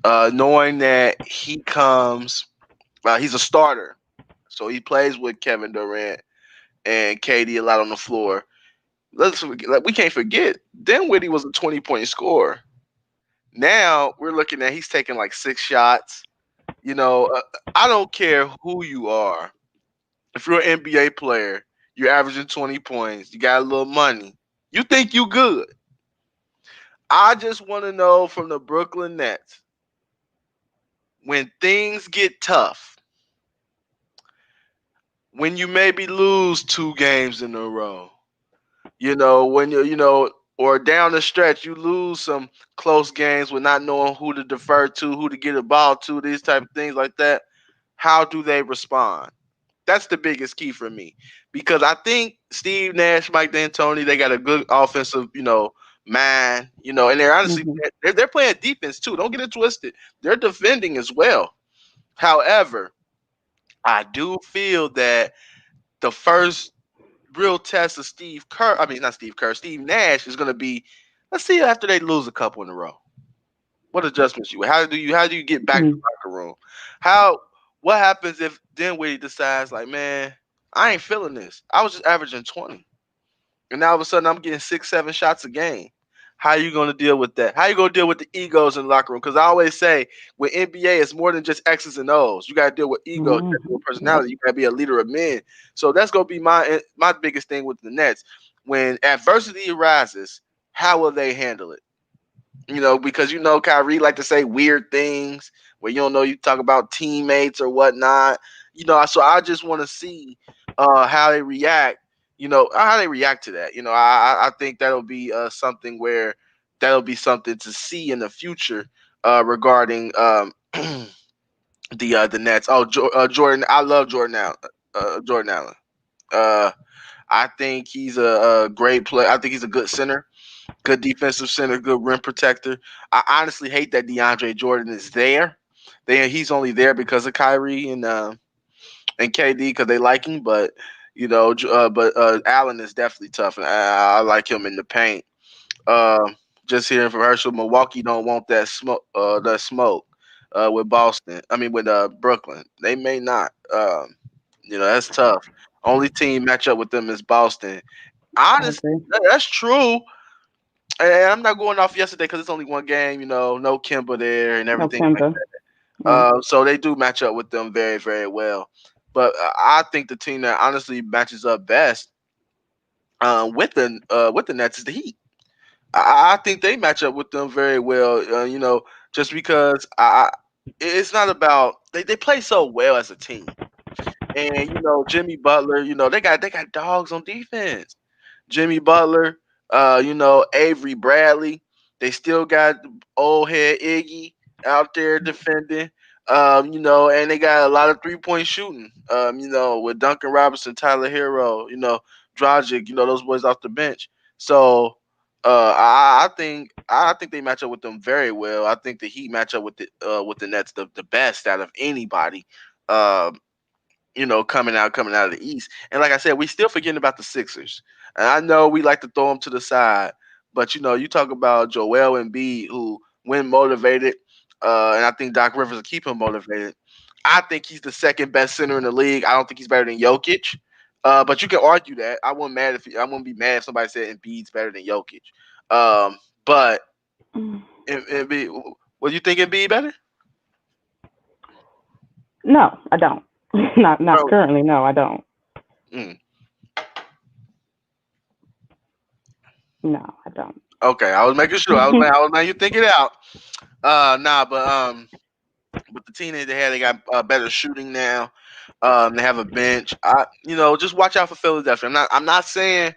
Knowing that he's a starter, so he plays with Kevin Durant and KD a lot on the floor. We can't forget Dinwiddie was a 20-point scorer. Now we're looking at he's taking like 6 shots. I don't care who you are. If you're an NBA player, you're averaging 20 points, you got a little money, you think you good. I just want to know from the Brooklyn Nets, when things get tough, when you maybe lose 2 games in a row, when or down the stretch, you lose some close games with not knowing who to defer to, who to get a ball to, these type of things like that. How do they respond? That's the biggest key for me because I think Steve Nash, Mike D'Antoni, they got a good offensive, mind, and they're honestly Hmm. they're playing defense too. Don't get it twisted. They're defending as well. However, I do feel that the first real test of Steve Kerr. I mean, not Steve Kerr. Steve Nash is going to be. Let's see after they lose a couple in a row. What adjustments you? How do you get back to Mm-hmm. the locker room? How what happens if Dinwiddie decides like, man, I ain't feeling this. I was just averaging 20, and now all of a sudden I'm getting 6, 7 shots a game. How you gonna deal with that? How you gonna deal with the egos in the locker room? Because I always say with NBA, it's more than just X's and O's. You gotta deal with ego. You gotta deal Mm-hmm. with Yep. personality. You gotta be a leader of men. So that's gonna be my biggest thing with the Nets. When adversity arises, how will they handle it? Because Kyrie like to say weird things where you don't know you talk about teammates or whatnot. So I just want to see how they react. How they react to that. I think that'll be something to see in the future regarding the Nets. Oh, Jordan, I love Jordan Allen. Jordan Allen. Uh, I think he's a great player. I think he's a good center. Good defensive center, good rim protector. I honestly hate that DeAndre Jordan is there. He's only there because of Kyrie and KD because they like him. But Allen is definitely tough, and I like him in the paint. Uh, just hearing from Herschel, Milwaukee don't want that smoke. With Boston. I mean with Brooklyn. They may not. That's tough. Only team match up with them is Boston. I Honestly, agree. that's true. And I'm not going off yesterday because it's only one game, no Kimba there and No everything like Kemba. that. Yeah. So they do match up with them very, very well. But I think the team that honestly matches up best with the Nets is the Heat. I think they match up with them very well. Just because it's not about they play so well as a team, and Jimmy Butler, they got dogs on defense. Jimmy Butler, Avery Bradley. They still got old head Iggy out there defending. And they got a lot of 3-point shooting. With Duncan Robinson, Tyler Hero, Dragic, those boys off the bench. So I think they match up with them very well. I think the Heat match up with the Nets the best out of anybody. Um, coming out of the East. And like I said, we still forgetting about the Sixers. And I know we like to throw them to the side, but you talk about Joel Embiid, who when motivated, and I think Doc Rivers will keep him motivated. I think he's the second best center in the league. I don't think he's better than Jokic. But you can argue that. I wouldn't be mad if somebody said Embiid's better than Jokic. But Mm. Embiid, what do you think Embiid better? No, I don't. Not Bro, currently. No, I don't. mm, No, I don't. okay, I was making sure. I was letting you think it out. Nah, but with the team that they had, they got better shooting now. They have a bench. Just watch out for Philadelphia. I'm not saying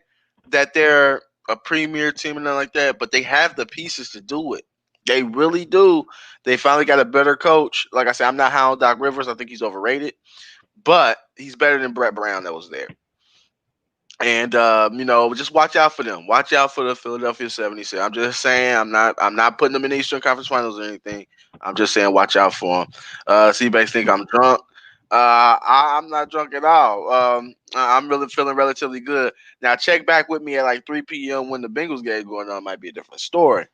that they're a premier team or nothing like that, but they have the pieces to do it. They really do. They finally got a better coach. Like I said, I'm not high on Doc Rivers. I think he's overrated, but he's better than Brett Brown that was there. And just watch out for them. Watch out for the Philadelphia 76. I'm just saying, I'm not putting them in the Eastern Conference Finals or anything. I'm just saying, watch out for them. C-Base think I'm drunk. I'm not drunk at all. I'm really feeling relatively good. Now check back with me at like 3 p.m. when the Bengals game going on. Might be a different story.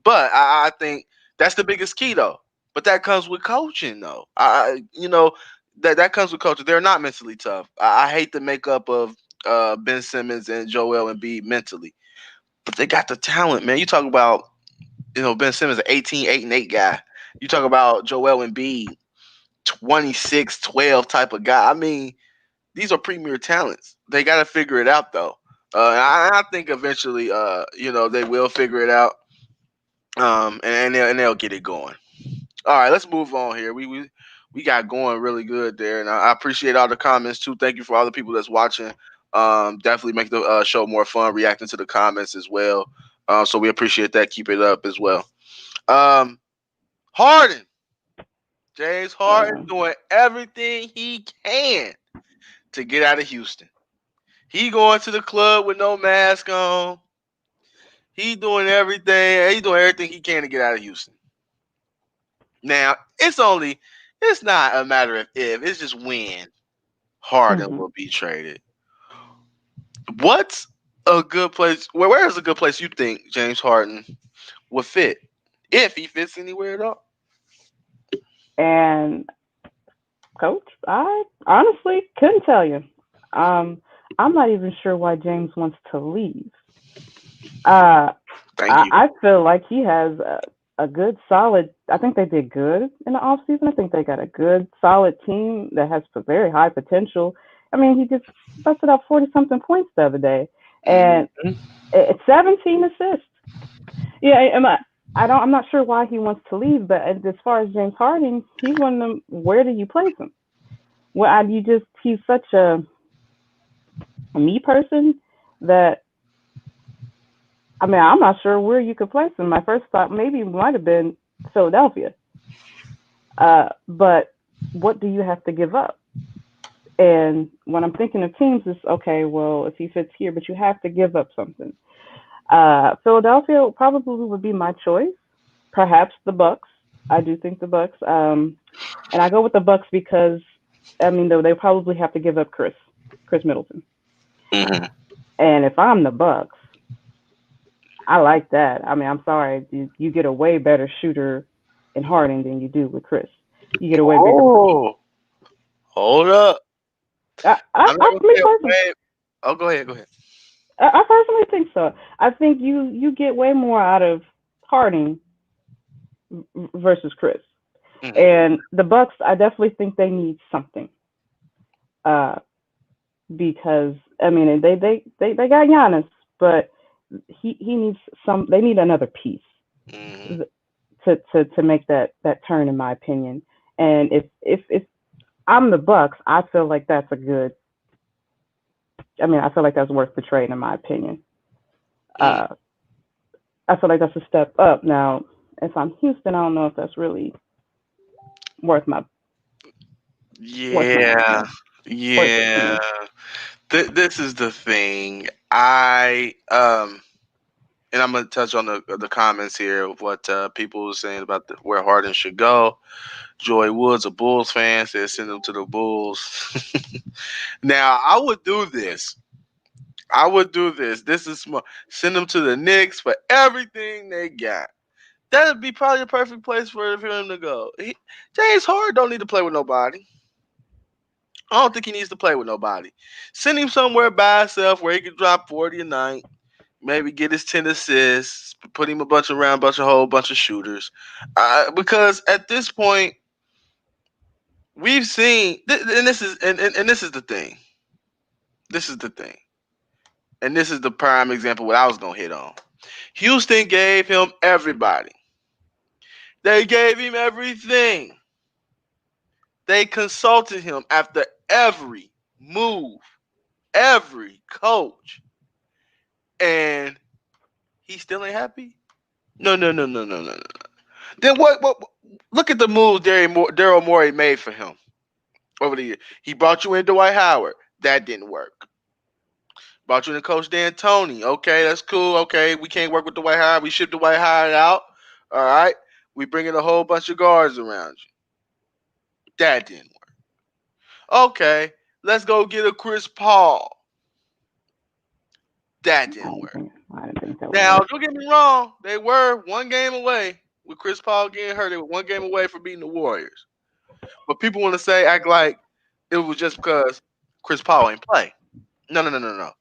But I think that's the biggest key though. But that comes with coaching though. That comes with coaching. They're not mentally tough. I hate the makeup of Ben Simmons and Joel Embiid mentally, but they got the talent, man. You talk about Ben Simmons, an 18, 8 and 8 guy. You talk about Joel Embiid, 26, 12 type of guy. I mean, these are premier talents. They got to figure it out though. I think eventually, they will figure it out, and they'll get it going. All right, let's move on here. We got going really good there, and I appreciate all the comments too. Thank you for all the people that's watching. Definitely make the show more fun, reacting to the comments as well. So we appreciate that. Keep it up as well. Um, Harden, James Harden, Uh, doing everything he can to get out of Houston. He going to the club with no mask on. He doing everything. He doing everything he can to get out of Houston. Now it's not a matter of if, it's just when Harden mhm. will be traded. What's a good place? Where is a good place you think James Harden would fit if he fits anywhere at all? And coach, I honestly couldn't tell you. Um, I'm not even sure why James wants to leave. Uh, Thank you. I feel like he has a good, solid. I think they did good in the off season. I think they got a good, solid team that has very high potential. I mean, he just busted out 40 something points the other day, and Hmm. it's 17 assists. Yeah, I'm not sure why he wants to leave, but as far as James Harden, he's one of them. Where do you place him? Well, you just he's such a me person that I mean, I'm not sure where you could place him. My first thought maybe might have been Philadelphia. But what do you have to give up? And when I'm thinking of teams, it's okay. Well, if he fits here, but you have to give up something. Philadelphia probably would be my choice. Perhaps the Bucks. I do think the Bucks. And I go with the Bucks because I mean, though they probably have to give up Chris Middleton. Hmm. And if I'm the Bucks, I like that. I mean, I'm sorry, you get a way better shooter in Harden than you do with Chris. You get a way bigger. Oh, hold up. I'm not gonna Me say a personally, way. Oh, go ahead. Go ahead. I personally think so. I think you get way more out of Harden versus Chris. Hmm. And the Bucks, I definitely think they need something. Uh, because I mean, they got Giannis, but he needs some. They need another piece Hmm. to make that turn, in my opinion. And if I'm the Bucks, I feel like that's a good. I mean, I feel like that's worth the trade, in my opinion. Mm. Uh, I feel like that's a step up. Now, if I'm Houston, I don't know if that's really worth my money. Yeah. Worth it to Yeah. me. This is the thing. And I'm gonna touch on the comments here of what people were saying about where Harden should go. Joy Woods, a Bulls fan, says send him to the Bulls. Now, I would do this. I would do this. This is smart. Send them to the Knicks for everything they got. That'd be probably the perfect place for him to go. James Harden don't need to play with nobody. I don't think he needs to play with nobody. Send him somewhere by himself where he can drop 40 a night, maybe get his 10 assists, put him a bunch around, whole bunch of shooters. Because at this point, we've seen, and this is the thing. This is the thing. And this is the prime example what I was gonna hit on. Houston gave him everybody. They gave him everything. They consulted him after every move, every coach, and he still ain't happy. No, no, no, no, no, no, no. Then what? What? Look at the moves Daryl Morey made for him over the year. He brought you in Dwight Howard. That didn't work. Brought you in Coach D'Antoni. Okay, that's cool. Okay, we can't work with Dwight Howard. We ship Dwight Howard out. All right. We bring in a whole bunch of guards around you. That didn't work. Okay, let's go get a Chris Paul. That didn't work. I didn't think that would Now, work. don't get me wrong. They were one game away with Chris Paul getting hurt. They were one game away from beating the Warriors. But people want to act like it was just because Chris Paul ain't play. No, no, no, no, no.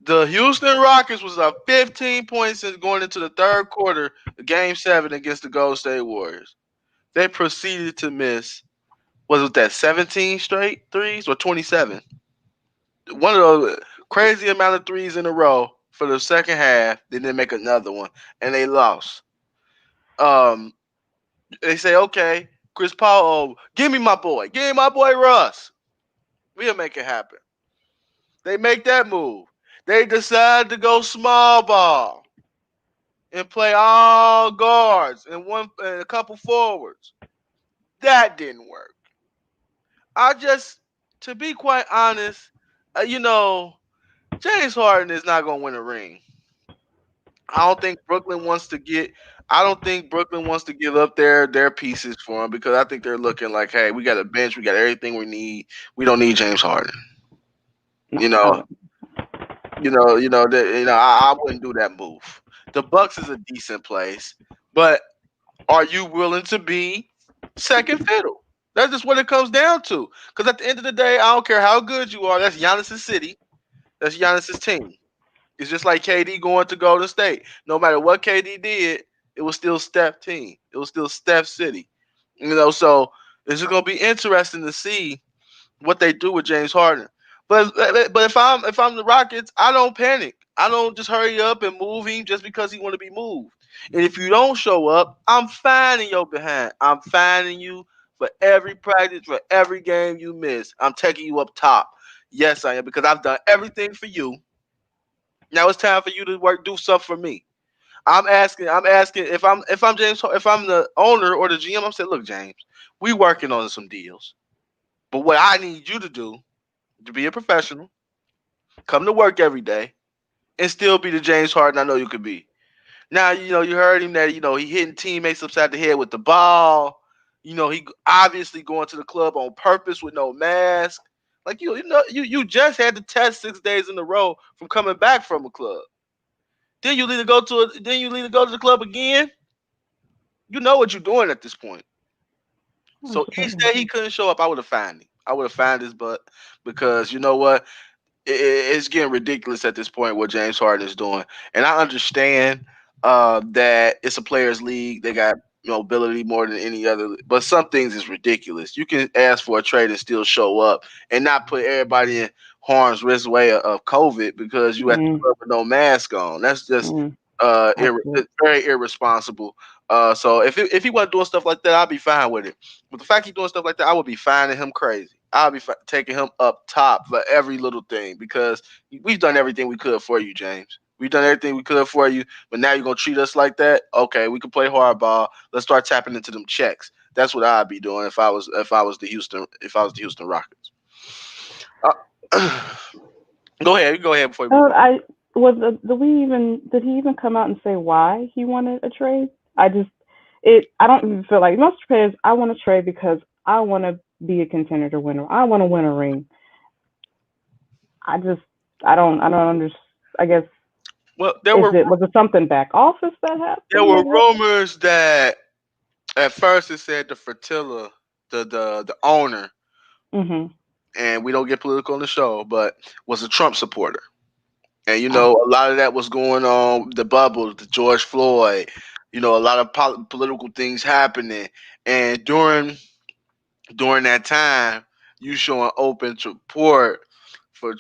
The Houston Rockets was up 15 points going into the third quarter, game 7 against the Golden State Warriors. They proceeded to miss, was it that 17 straight threes or 27? One of those crazy amount of threes in a row for the second half. Then they make another one and they lost. Um, they say, okay, Chris Paul, give me my boy Russ. We'll make it happen. They make that move. They decide to go small ball and play all guards and a couple forwards. That didn't work. I just, to be quite honest, James Harden is not going to win a ring. I don't think Brooklyn wants to get. I don't think Brooklyn wants to give up their pieces for him because I think they're looking like, hey, we got a bench, we got everything we need. We don't need James Harden. No, You I know, wouldn't. I wouldn't do that move. The Bucks is a decent place, but are you willing to be second fiddle? That's just what it comes down to. Because at the end of the day, I don't care how good you are. That's Giannis's city. That's Giannis's team. It's just like KD going to Golden State. No matter what KD did, it was still Steph team. It was still Steph City. So it's just gonna be interesting to see what they do with James Harden. But if I'm the Rockets, I don't panic. I don't just hurry up and move him just because he want to be moved. And if you don't show up, I'm fining your behind. I'm fining you for every practice, for every game you miss. I'm taking you up top. Yes, I am because I've done everything for you. Now it's time for you to work, do stuff for me. I'm asking if I'm James, if I'm the owner or the GM. I'm saying, look, James, we working on some deals, but what I need you to do to be a professional, come to work every day, and still be the James Harden I know you could be. Now, you heard him that, he hitting teammates upside the head with the ball. He obviously going to the club on purpose with no mask. Like, you just had to test 6 days in a row from coming back from a club. Then you need to go to the club again. You know what you're doing at this point. So each Absolutely. day he couldn't show up, I would have fined him. I would have fined his butt because you know what? It's getting ridiculous at this point what James Harden is doing, and I understand that it's a players' league. They got mobility more than any other, but some things is ridiculous. You can ask for a trade and still show up, and not put everybody in harm's risk way of COVID because you at the Mm, club with no mask on. That's just mm, it's absolutely. very irresponsible. So if he wasn't doing stuff like that, I'd be fine with it. But the fact he's doing stuff like that, I would be finding him crazy. I'll be taking him up top for every little thing because we've done everything we could for you, James. We've done everything we could for you, but now you're gonna treat us like that. Okay, we can play hardball. Let's start tapping into them checks. That's what I'd be doing if I was the Houston Rockets. Uh, go ahead, you go ahead before we move Oh, on. I was. Did he even come out and say why he wanted a trade? I just it. I don't even feel like most players. I want to trade because I want to be a contender to win. I want to win a ring. I just. I don't understand. I guess Well, there were was it something back office that there happened were or what? rumors that at first it said the Fertilla, the owner, Mhm. and we don't get political on the show, but was a Trump supporter. And Ah. a lot of that was going on the bubble, the George Floyd, a lot of political things happening. And during that time, you showing open support for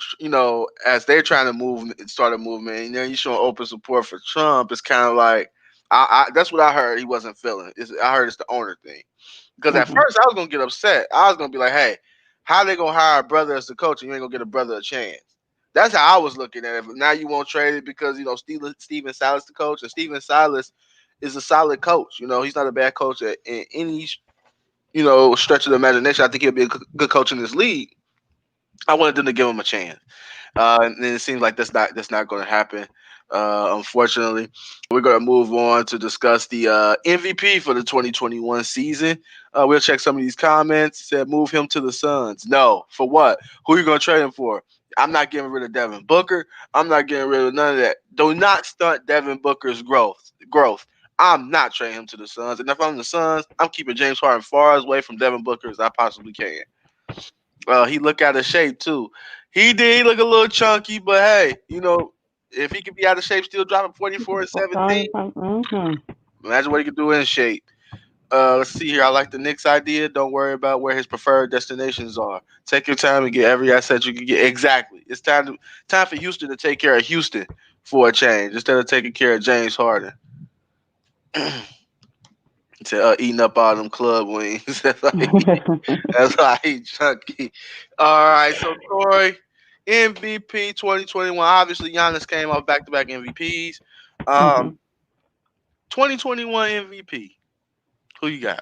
as they're trying to start a movement, and then you showing open support for Trump. It's kind of like that's what I heard. He wasn't feeling. I heard it's the owner thing. Because at Mhm. first I was gonna get upset. I was gonna be like, "Hey, how they gonna hire a brother as the coach and you ain't gonna get a brother a chance?" That's how I was looking at it. But now you won't trade it because Steven Silas the coach, and Steven Silas is a solid coach. He's not a bad coach in any stretch of the imagination. I think he'll be a good coach in this league. I wanted them to give him a chance. And it seems like that's not going to happen. Unfortunately, we're going to move on to discuss the MVP for the 2021 season. We'll check some of these comments. Said move him to the Suns. No, for what? Who are you going to trade him for? I'm not getting rid of Devin Booker. I'm not getting rid of none of that. Do not stunt Devin Booker's growth. I'm not trading him to the Suns. And if I'm the Suns, I'm keeping James Harden far away from Devin Booker as I possibly can. He look out of shape too. He did look a little chunky, but hey, if he could be out of shape, still dropping 44 and 17, Mhm. imagine what he could do in shape. Let's see here. I like the Knicks idea. Don't worry about where his preferred destinations are. Take your time and get every asset you can get. Exactly. It's time for Houston to take care of Houston for a change instead of taking care of James Harden. To eating up all them club wings. That's why he chunky. All right, so Troy, MVP 2021. Obviously, Giannis came off back-to-back MVPs. Um, Mhm. 2021 MVP. Who you got?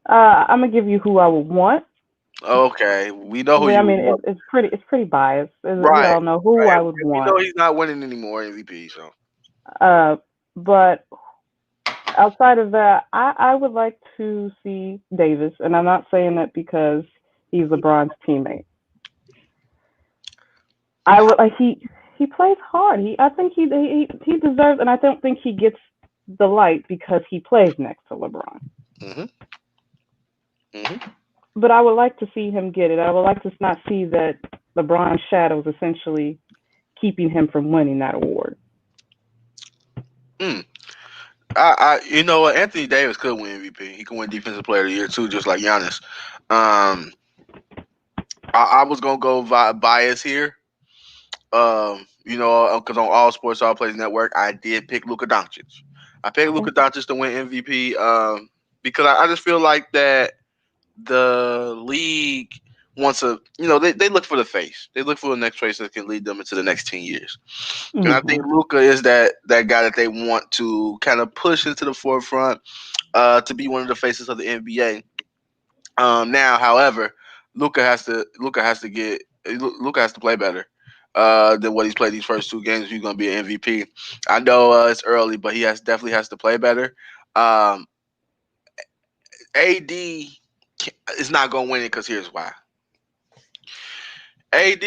I'm gonna give you who I would want. Okay, we know who Well, I you mean, want. it's pretty biased. We Right, all know who right. I And would we want. know he's not winning anymore MVP. So Uh, but outside of that, I would like to see Davis, and I'm not saying that because he's LeBron's teammate. I would like he plays hard. I think he deserves, and I don't think he gets the light because he plays next to LeBron. Hmm. Hmm. But I would like to see him get it. I would like to not see that LeBron's shadows essentially keeping him from winning that award. Mm. You know what? Anthony Davis could win MVP. He could win Defensive Player of the Year too, just like Giannis. Um, I was gonna go bias here. Because on All Sports All Plays Network, I did pick Luka Doncic. I picked Okay. Luka Doncic to win MVP. Because I just feel like that the league wants they look for the face. They look for the next face that can lead them into the next 10 years. And I think Mhm. Luka is that guy that they want to kind of push into the forefront to be one of the faces of the NBA. Now, however, Luka has to play better than what he's played these first two games. If he's going to be an MVP. I know it's early, but definitely has to play better. Um, AD is not going to win it because here's why. AD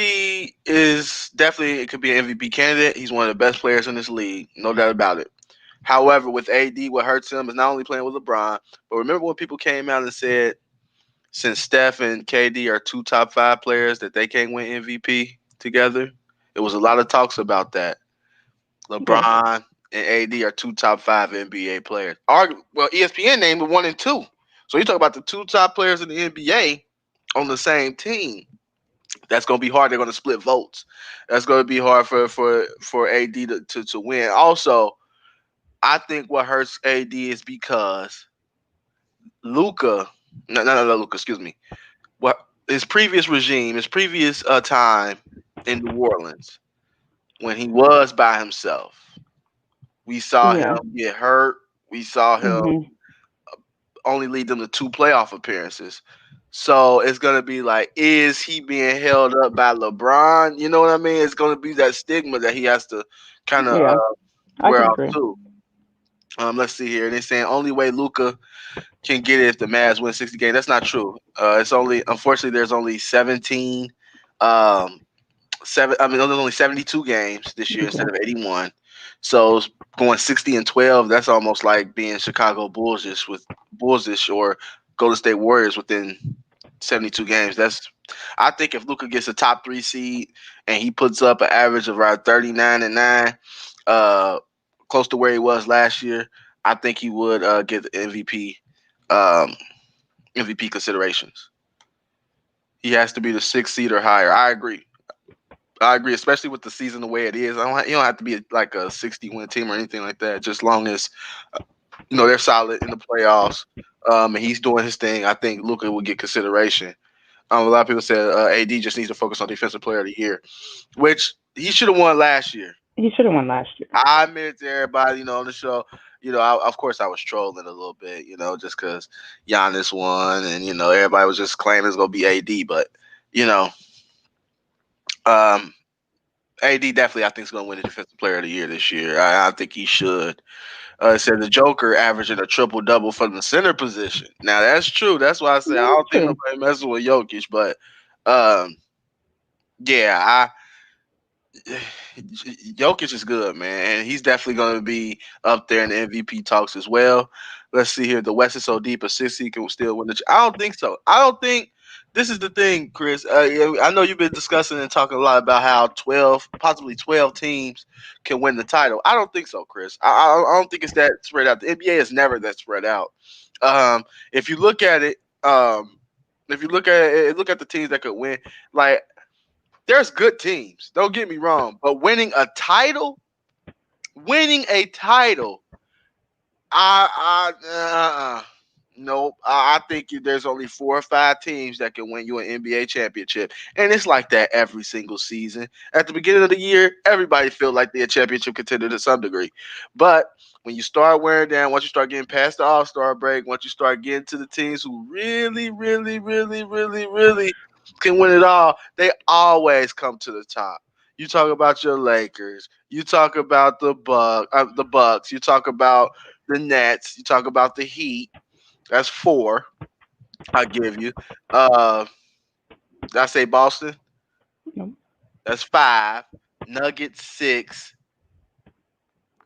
is definitely it could be an MVP candidate. He's one of the best players in this league, no doubt about it. However, with AD, what hurts him is not only playing with LeBron, but remember when people came out and said since Steph and KD are two top five players that they can't win MVP together. It was a lot of talks about that. Yeah. LeBron and AD are two top five NBA players. Well, ESPN named it one and two. So you talk about the two top players in the NBA on the same team. That's gonna be hard. They're gonna split votes. That's gonna be hard for AD to win. Also, I think what hurts AD is because Luca, no, Luca, excuse me. What his previous regime, his previous time in New Orleans, when he was by himself, we saw Yeah. him get hurt. We saw him Mhm. only lead them to two playoff appearances. So it's gonna be like, is he being held up by LeBron? You know what I mean? It's gonna be that stigma that he has to kind of Yeah. I wear can off agree. too. Let's see here. They're saying only way Luca can get it if the Mavs win 60 games. That's not true. It's only unfortunately there's only 17 um, there's only 72 games this year Okay. instead of 81. So going 60-12, that's almost like being Chicago Bulls or Golden State Warriors within 72 games. I think if Luka gets a top three seed and he puts up an average of around 39-9, uh, close to where he was last year, I think he would get the um, MVP considerations. He has to be the sixth seed or higher. I agree. Especially with the season the way it is. You don't have to be like a 60-win team or anything like that. Just long as they're solid in the playoffs, and he's doing his thing. I think Luka will get consideration. A lot of people said AD just needs to focus on Defensive Player of the Year, which he should have won last year. He should have won last year. I admit it to everybody, on the show. Of course, I was trolling a little bit, just because Giannis won, and everybody was just claiming it's gonna be AD, but you know, um, AD definitely, I think, is going to win the Defensive Player of the Year this year. I think he should. It said the Joker averaging a triple double from the center position. Now that's true. That's why I say I That is don't think true. nobody messing with Jokic, but um, yeah, Jokic is good, man, and he's definitely going to be up there in the MVP talks as well. Let's see here. The West is so deep, a six seed can still win the. I don't think so. I don't think this is the thing, Chris. Yeah, I know you've been discussing and talking a lot about how 12, possibly 12 teams can win the title. I don't think so, Chris. I don't think it's that spread out. The NBA is never that spread out. If you look at it, look at the teams that could win. Like there's good teams. Don't get me wrong, but winning a title, nope. I think there's only 4 or 5 teams that can win you an NBA championship, and it's like that every single season. At the beginning of the year, everybody feel like they're a championship contender to some degree, but when you start wearing down, once you start getting past the All Star break, once you start getting to the teams who really, really, really, really, really can win it all, they always come to the top. You talk about your Lakers. You talk about the Bucks. You talk about the Nets. You talk about the Heat. That's 4. I give you. Did I say Boston? No. That's 5. Nuggets 6.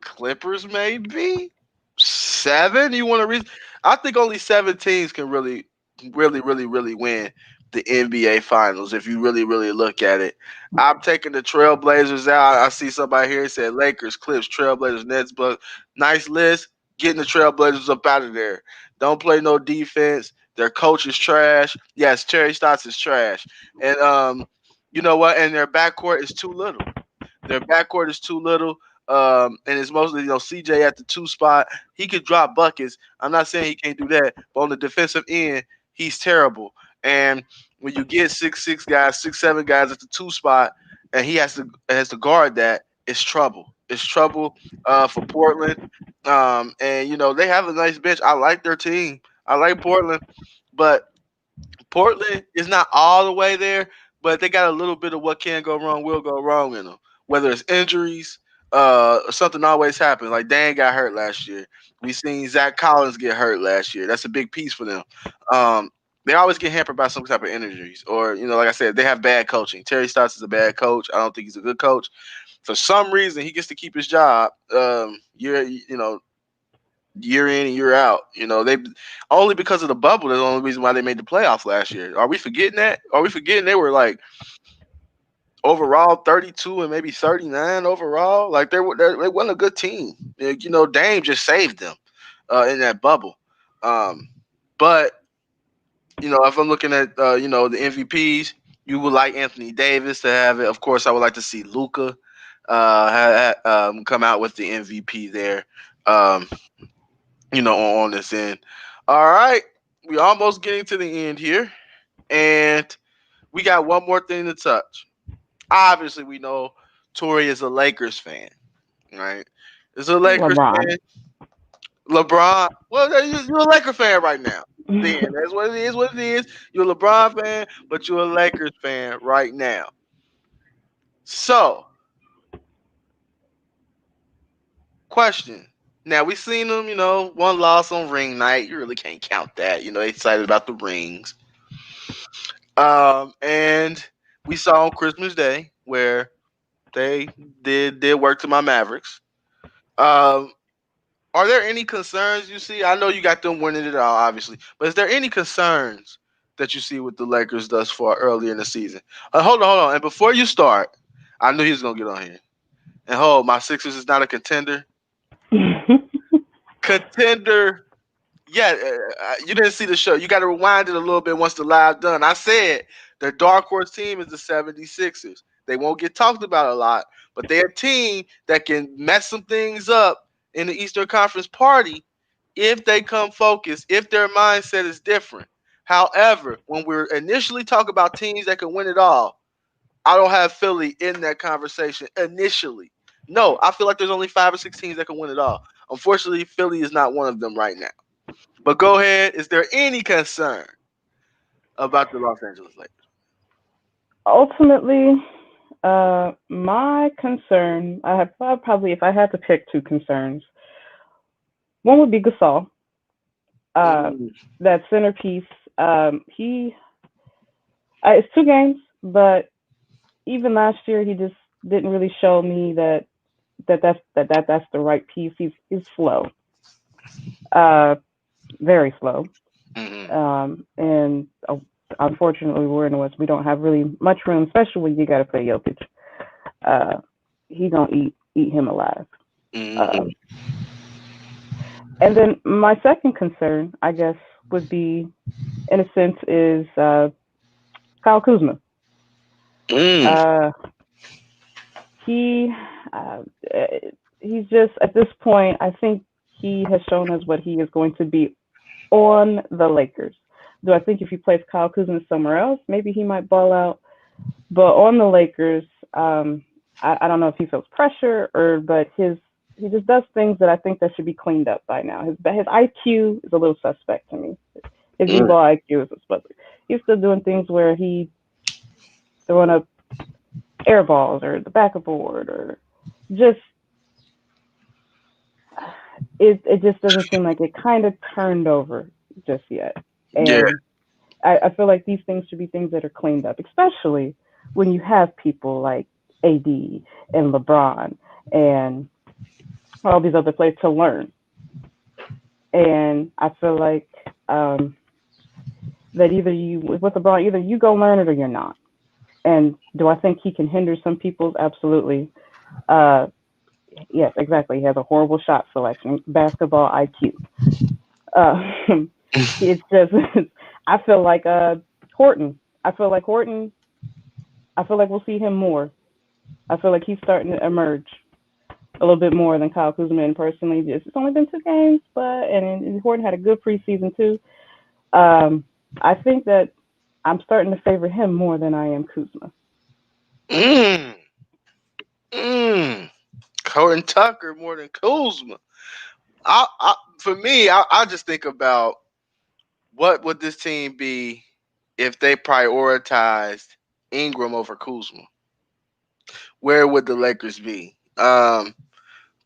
Clippers maybe 7. You want to read? I think only 7 teams can really win the NBA Finals. If you really look at it, I'm taking the Trailblazers out. I see somebody here said Lakers, Clips, Trailblazers, Nets, but nice list. Getting the Trailblazers up out of there. Don't play no defense. Their coach is trash. Yes, Terry Stotts is trash, and you know what? And their backcourt is too little. Their backcourt is too little. And it's mostly CJ at the 2 spot. He could drop buckets. I'm not saying he can't do that, but on the defensive end, he's terrible. And when you get 6'6" guys, 6'7" guys at the 2 spot, and he has to guard that, it's trouble. It's trouble for Portland. And they have a nice bench. I like their team. I like Portland, but Portland is not all the way there, but they got a little bit of what can go wrong will go wrong in them. Whether it's injuries, something always happens. Like Dan got hurt last year. We seen Zach Collins get hurt last year. That's a big piece for them. They always get hampered by some type of injuries, or like I said, they have bad coaching. Terry Stotts is a bad coach. I don't think he's a good coach. For some reason, he gets to keep his job. Year in and year out. They only because of the bubble. That's the only reason why they made the playoffs last year. Are we forgetting that? Are we forgetting they were like overall 32 and maybe 39 overall? Like they wasn't a good team. Dame just saved them in that bubble. But if I'm looking at the MVPs, you would like Anthony Davis to have it. Of course, I would like to see Luca come out with the MVP there. Um, on this end. All right, we almost getting to the end here, and we got one more thing to touch. Obviously, we know Tori is a Lakers fan, right? Is a Lakers LeBron. fan. LeBron. Well, you're a Laker fan right now. Then that's what it is. What it is. You're a LeBron fan, but you're a Lakers fan right now. So, question. Now we seen them, one loss on ring night. You really can't count that. They excited about the rings. And we saw on Christmas Day where they did work to my Mavericks. Um, are there any concerns you see? I know you got them winning it all, obviously, but is there any concerns that you see with the Lakers thus far early in the season? Hold on. And before you start, I knew he was gonna get on here. And my Sixers is not a contender. Contender. Yeah, you didn't see the show. You got to rewind it a little bit once the live done. I said their dark horse team is the 76ers. They won't get talked about a lot, but they're a team that can mess some things up in the Eastern Conference party if they come focused, if their mindset is different. However, when we're initially talking about teams that can win it all, I don't have Philly in that conversation initially. No, I feel like there's only 5 or 6 teams that can win it all. Unfortunately, Philly is not one of them right now. But go ahead. Is there any concern about the Los Angeles Lakers? Ultimately, my concern, I have probably, if I had to pick two concerns, one would be Gasol, uh, Mm, that centerpiece. It's 2 games, but even last year he just didn't really show me that's the right piece. He's slow, uh, very slow, mm, and unfortunately we're in the West. We don't have really much room, especially when you got to play Jokic. Uh, he gonna eat him alive. mm, Um, and then my second concern, I guess, would be, in a sense, is Kyle Kuzma. mm, Uh, he uh, he's just at this point. I think he has shown us what he is going to be on the Lakers. Do I think if he plays Kyle Kuzma somewhere else, maybe he might ball out? But on the Lakers, I don't know if he feels pressure but he just does things that I think that should be cleaned up by now. His IQ is a little suspect to me. His mm. e-ball IQ is suspect. He's still doing things where he throwing up air balls or the back of board or just it just doesn't seem like it kind of turned over just yet. Yeah. And I feel like these things should be things that are cleaned up, especially when you have people like AD and LeBron and all these other players to learn. And I feel like that either you with LeBron, either you go learn it or you're not. And do I think he can hinder some people's? Absolutely. Uh, yes, exactly. He has a horrible shot selection, basketball IQ. Uh, it's just, I feel like Horton. I feel like Horton. I feel like we'll see him more. I feel like he's starting to emerge a little bit more than Kyle Kuzma. And personally, just it's only been 2 games, but and Horton had a good preseason too. Um, I think that I'm starting to favor him more than I am Kuzma. Mm, mm. Colin Tucker more than Kuzma. For me, I just think about what would this team be if they prioritized Ingram over Kuzma. Where would the Lakers be?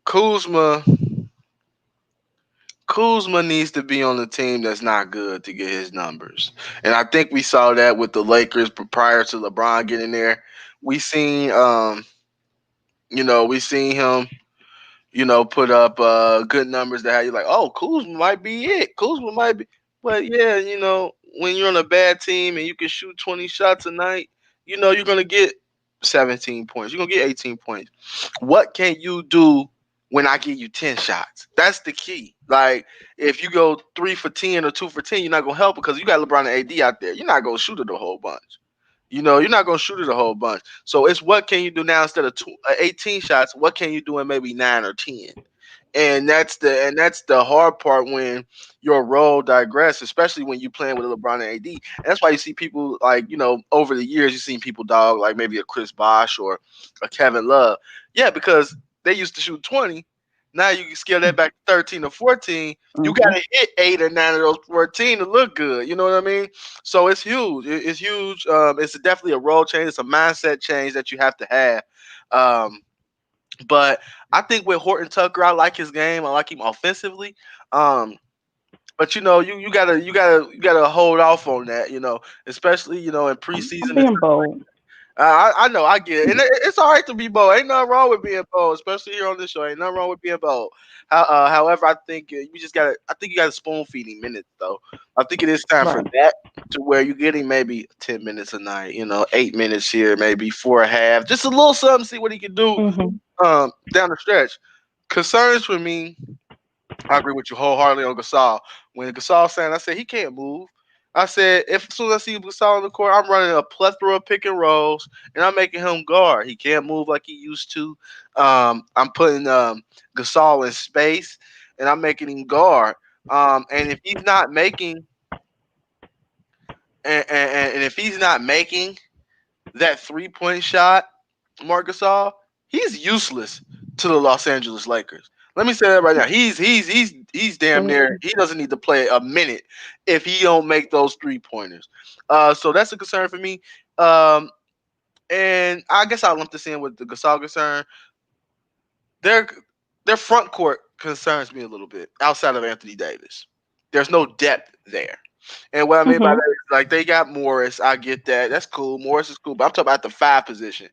Kuzma Kuzma needs to be on the team that's not good to get his numbers. And I think we saw that with the Lakers prior to LeBron getting there. We seen we seen him, put up good numbers that had you like, oh, Kuzma might be it. Kuzma might be, but yeah, when you're on a bad team and you can shoot 20 shots a night, you're gonna get 17 points. You're gonna get 18 points. What can you do when I give you 10 shots? That's the key. Like if you go 3 for 10 or 2 for 10, you're not gonna help because you got LeBron and AD out there. You're not gonna shoot it a whole bunch. You're not going to shoot it a whole bunch. So it's what can you do now instead of 18 shots? What can you do in maybe 9 or 10? And that's the hard part when your role digress, especially when you playing with LeBron and AD. And that's why you see people like over the years you've seen people dog like maybe a Chris Bosh or a Kevin Love. Yeah, because they used to shoot 20. Now you can scale that back to 13 or 14. You got Mm-hmm. to hit 8 or 9 of those 14 to look good. You know what I mean? So it's huge. It's huge. It's definitely a role change. It's a mindset change that you have to have. Um, but I think with Horton Tucker, I like his game. I like him offensively. Um, but you gotta hold off on that. Especially in I'm preseason. being bold. I know, I get it, and it's all right to be bold. Ain't nothing wrong with being bold, especially here on this show. Ain't nothing wrong with being bold. However, I think you just gotta. I think you gotta spoon feed him minutes though. I think it is time for Right. that to where you're getting maybe 10 minutes a night. 8 minutes here, maybe 4 1/2, just a little something. See what he can do Mm-hmm. down the stretch. Concerns for me, I agree with you wholeheartedly on Gasol. When Gasol saying, I said he can't move. I said if as soon as I see Gasol on the court, I'm running a plethora of pick and rolls, and I'm making him guard. He can't move like he used to. I'm putting Gasol in space, and I'm making him guard. And if he's not making, and if he's not making that 3 point shot, Marc Gasol, he's useless to the Los Angeles Lakers. Let me say that right now. He's damn near. Absolutely. He doesn't need to play a minute if he don't make those 3 pointers. So that's a concern for me. Um, and I guess I'll lump this in with the Gasol concern. Their their front court concerns me a little bit outside of Anthony Davis. There's no depth there. And what I mean by Mm-hmm. that is like they got Morris. I get that. That's cool. Morris is cool. But I'm talking about the five position.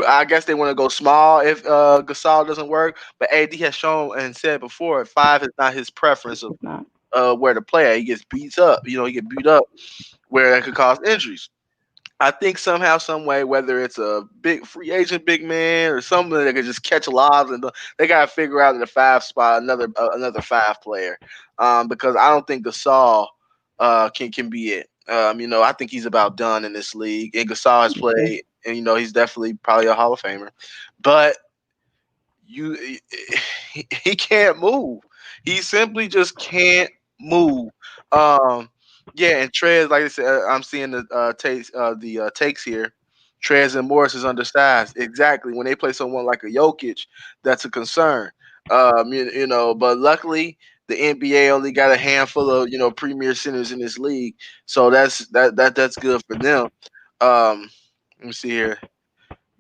I guess they want to go small if Gasol doesn't work. But AD has shown and said before, five is not his preference of It's not. where to play at. He gets beat up. He get beat up where that could cause injuries. I think somehow, some way, whether it's a big free agent big man or somebody that could just catch lobs, and they got to figure out in the five spot another five player, because I don't think Gasol can be it. I think he's about done in this league, and Gasol has Me too. played, and he's definitely probably a Hall of Famer, but you he can't move. He simply just can't move. Um, yeah, and Trez, like I said, I'm seeing the takes here. Trez and Morris is undersized. Exactly. When they play someone like a Jokic, that's a concern. But luckily the NBA only got a handful of premier centers in this league, so that's good for them. Let me see here.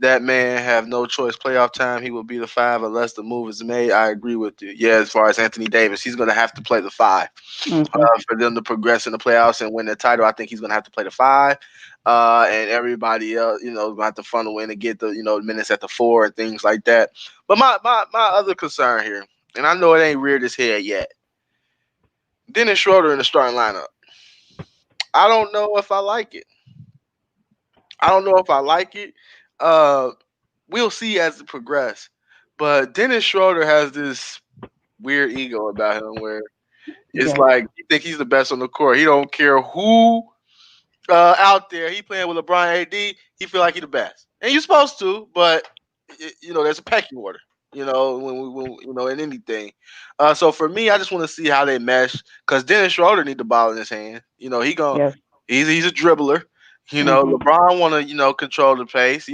that man have no choice. Playoff time, he will be the five unless the move is made. I agree with you. Yeah, as far as Anthony Davis, he's going to have to play the five Hmm. for them to progress in the playoffs and win the title. I think he's going to have to play the five, and everybody else, going to have to funnel in and get the minutes at the four and things like that. But my other concern here, and I know it ain't reared its head yet. Dennis Schroeder in the starting lineup. I don't know if I like it. I don't know if I like it. Uh, we'll see as it progresses. But Dennis Schroeder has this weird ego about him where it's Yes. like you think he's the best on the court. He don't care who out there. He playing with LeBron AD. He feel like he the best, and you're supposed to. But there's a pecking order. When in anything. So for me, I just want to see how they mesh because Dennis Schroeder need the ball in his hand. Yes. He's a dribbler. Hmm. LeBron want to control the pace.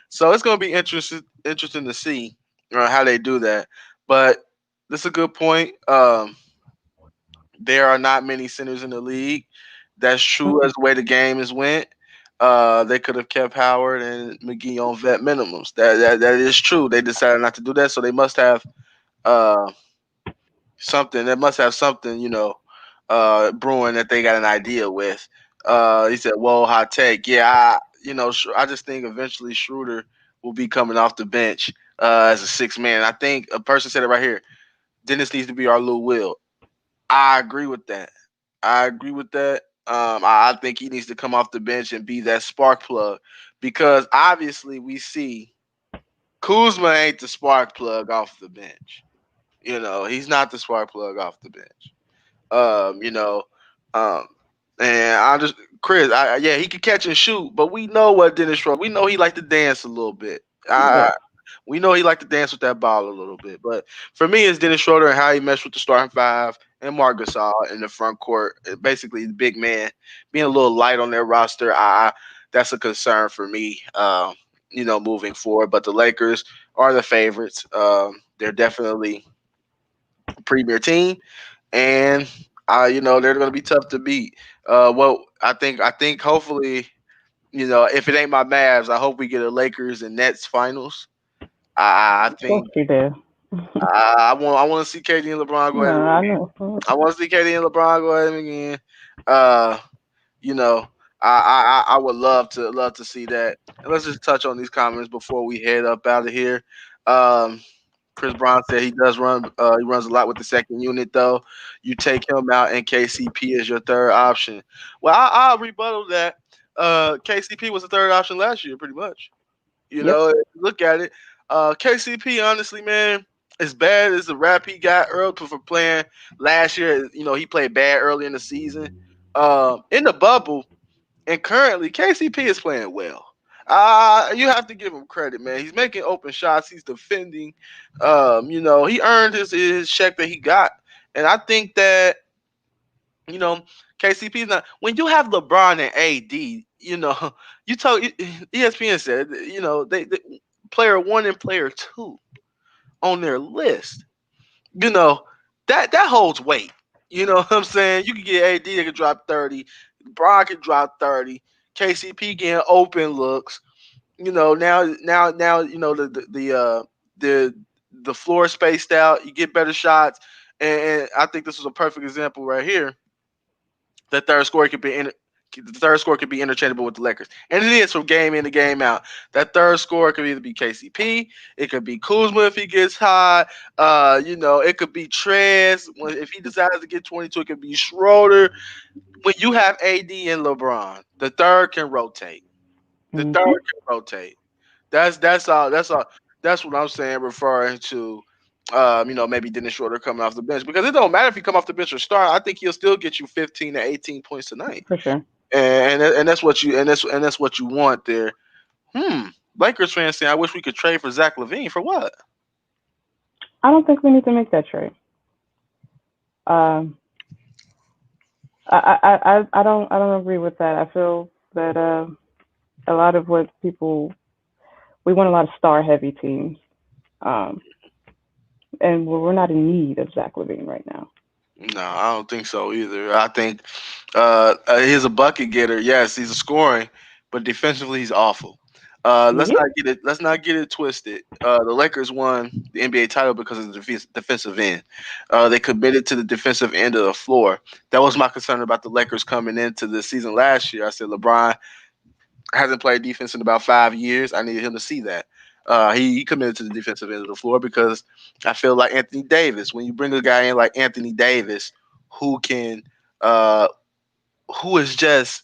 So it's gonna be interesting to see how they do that. But that's a good point. There are not many centers in the league. That's true as the way the game is went. They could have kept Howard and McGee on vet minimums. That is true. They decided not to do that, so they must have uh, something. They must have something, brewing that they got an idea with. He said, "Whoa, hot take." Yeah, I just think eventually Schroeder will be coming off the bench as a six man. I think a person said it right here. Dennis needs to be our Lou Will. I agree with that. I agree with that. I think he needs to come off the bench and be that spark plug because obviously we see Kuzma ain't the spark plug off the bench. He's not the spark plug off the bench. Um, you know, um, and I just Chris, yeah, he can catch and shoot, but we know what Dennis Schroeder. We know he like to dance a little bit. Yes. We know he like to dance with that ball a little bit. But for me, it's Dennis Schroeder and how he meshed with the starting five and Marc Gasol in the front court. Basically, the big man being a little light on their roster. That's a concern for me. Moving forward. But the Lakers are the favorites. They're definitely a premier team, and they're going to be tough to beat. Well, I think hopefully if it ain't my Mavs, I hope we get a Lakers and Nets finals. I Of course think we do. I want to see KD and LeBron go No, at it I again. know. I want to see KD and LeBron go at it again. Uh, you know, I would love to see that. And let's just touch on these comments before we head up out of here. Um, Chris Brown said he does run. He runs a lot with the second unit, though. You take him out, and KCP is your third option. Well, I'll rebuttal that. KCP was the third option last year, pretty much. Yep. If you look at it. KCP, honestly, man, as bad as the rap he got early for playing last year, he played bad early in the season. In the bubble, and currently, KCP is playing well. You have to give him credit, man. He's making open shots. He's defending. He earned his check that he got, and I think that you know KCP is not. When you have LeBron and AD, you told ESPN said, they player one and player two on their list. You know that holds weight. You know what I'm saying? You can get AD that can drop 30, Brock can drop 30, KCP getting open looks. Now the the floor spaced out. You get better shots, and I think this was a perfect example right here. The third score could be the third score could be interchangeable with the Lakers, and it is from game in to game out. That third score could either be KCP, it could be Kuzma if he gets hot. It could be Trez if he decides to get 22. It could be Schroeder. When you have AD and LeBron, the third can rotate. The third Hmm. can rotate. That's all. That's what I'm saying, referring to. Maybe Dennis Schroeder coming off the bench because it don't matter if he come off the bench or start. I think he'll still get you 15 to 18 points tonight, For sure. and that's what that's what you want there. Hmm. Lakers fans saying, "I wish we could trade for Zach LaVine for what?" I don't think we need to make that trade. Um, I don't agree with that. I feel that a lot of what people we want a lot of star heavy teams, um, and we're not in need of Zach Levine right now. No, I don't think so either. I think he's a bucket getter. Yes, he's a scoring, but defensively he's awful. Let's Yep. not get it. Let's not get it twisted. The Lakers won the NBA title because of the defensive end. They committed to the defensive end of the floor. That was my concern about the Lakers coming into the season last year. I said LeBron hasn't played defense in about 5 years. I needed him to see that. He committed to the defensive end of the floor because I feel like Anthony Davis. When you bring a guy in like Anthony Davis, who can, uh, who is just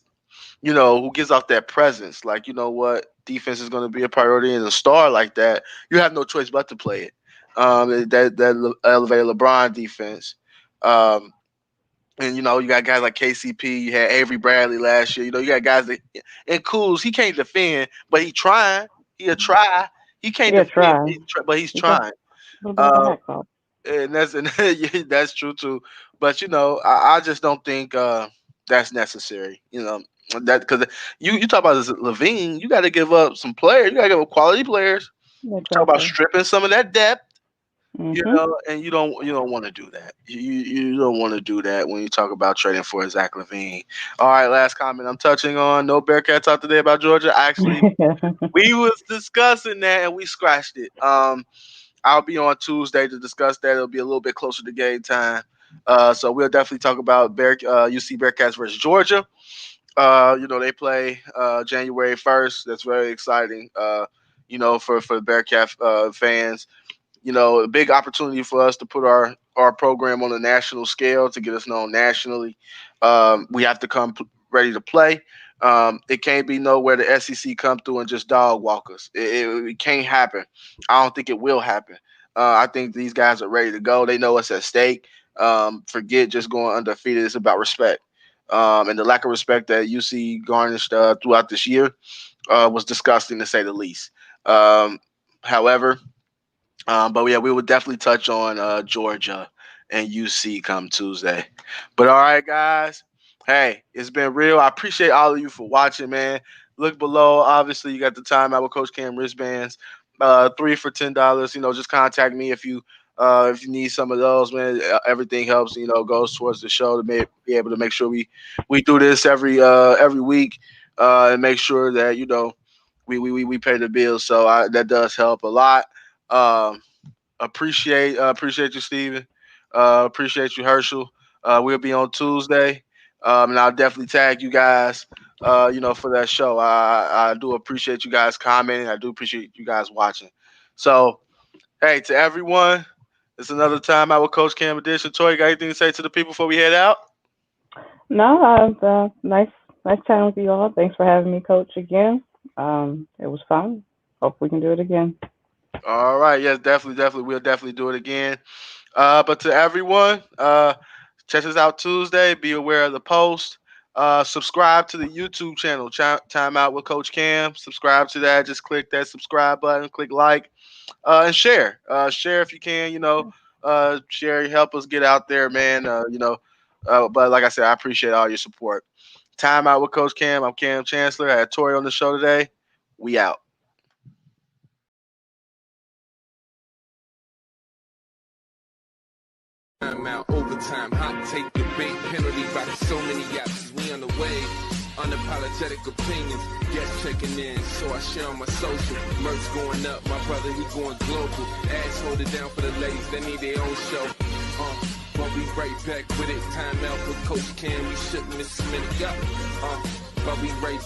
who gives off that presence. Like, you know what, defense is going to be a priority, and a star like that, you have no choice but to play it. That elevated LeBron defense. Um, and you got guys like KCP. You had Avery Bradley last year. You got guys that and Kuz. He can't defend, but he trying. He'll try. He can't Yeah, defend, try. but he's He's a trying. little bit of a Uh, hack off. and yeah, that's true too. But I just don't think that's necessary. That because you talk about this Levine, you got to give up some players. You got to give up quality players. Talk about Exactly. stripping some of that depth. Mhm. And you don't want to do that. You don't want to do that when you talk about trading for Zach Levine. All right, last comment I'm touching on. No Bearcat talk today about Georgia. Actually, we was discussing that and we scratched it. I'll be on Tuesday to discuss that. It'll be a little bit closer to game time. So we'll definitely talk about UC Bearcats versus Georgia. They play January 1st. That's very exciting. For Bearcat fans, a big opportunity for us to put our program on a national scale to get us known nationally. We have to come ready to play. It can't be nowhere the SEC come through and just dog walk us. It can't happen. I don't think it will happen. I think these guys are ready to go. They know what's at stake. Forget just going undefeated. It's about respect. And the lack of respect that UC garnished throughout this year was disgusting to say the least. However, but yeah, we will definitely touch on Georgia and UC come Tuesday. But all right, guys. Hey, it's been real. I appreciate all of you for watching, man. Look below. Obviously, you got the Timeout with Coach Cam wristbands. 3 for $10. Just contact me if you need some of those, man. Everything helps. Goes towards the show to be able to make sure we do this every week and make sure that we pay the bills. So that does help a lot. Um, appreciate you, Steven. Appreciate you, Herschel. We'll be on Tuesday, and I'll definitely tag you guys. For that show. I do appreciate you guys commenting. I do appreciate you guys watching. So, hey, to everyone, it's another time I with Coach Cam edition. Toy, you got anything to say to the people before we head out? No, nice time with you all. Thanks for having me, Coach, again. It was fun. Hope we can do it again. All right, yes, definitely, we'll definitely do it again. But to everyone, check us out Tuesday. Be aware of the post. Subscribe to the YouTube channel, Time Out with Coach Cam. Subscribe to that. Just click that subscribe button, click like, and share. Share if you can. Share, help us get out there, man. But like I said, I appreciate all your support. Time Out with Coach Cam. I'm Cam Chancellor. I had Tori on the show today. We out. Timeout, overtime, hot take, debate, penalty by so many options. We on the way. Unapologetic opinions, guests checking in, so I share on my social. Merch going up, my brother, he going global. Ass hold it down for the ladies, they need their own show. But we right back with it. Time out for Coach Cam, we shouldn't miss a minute. But we right back.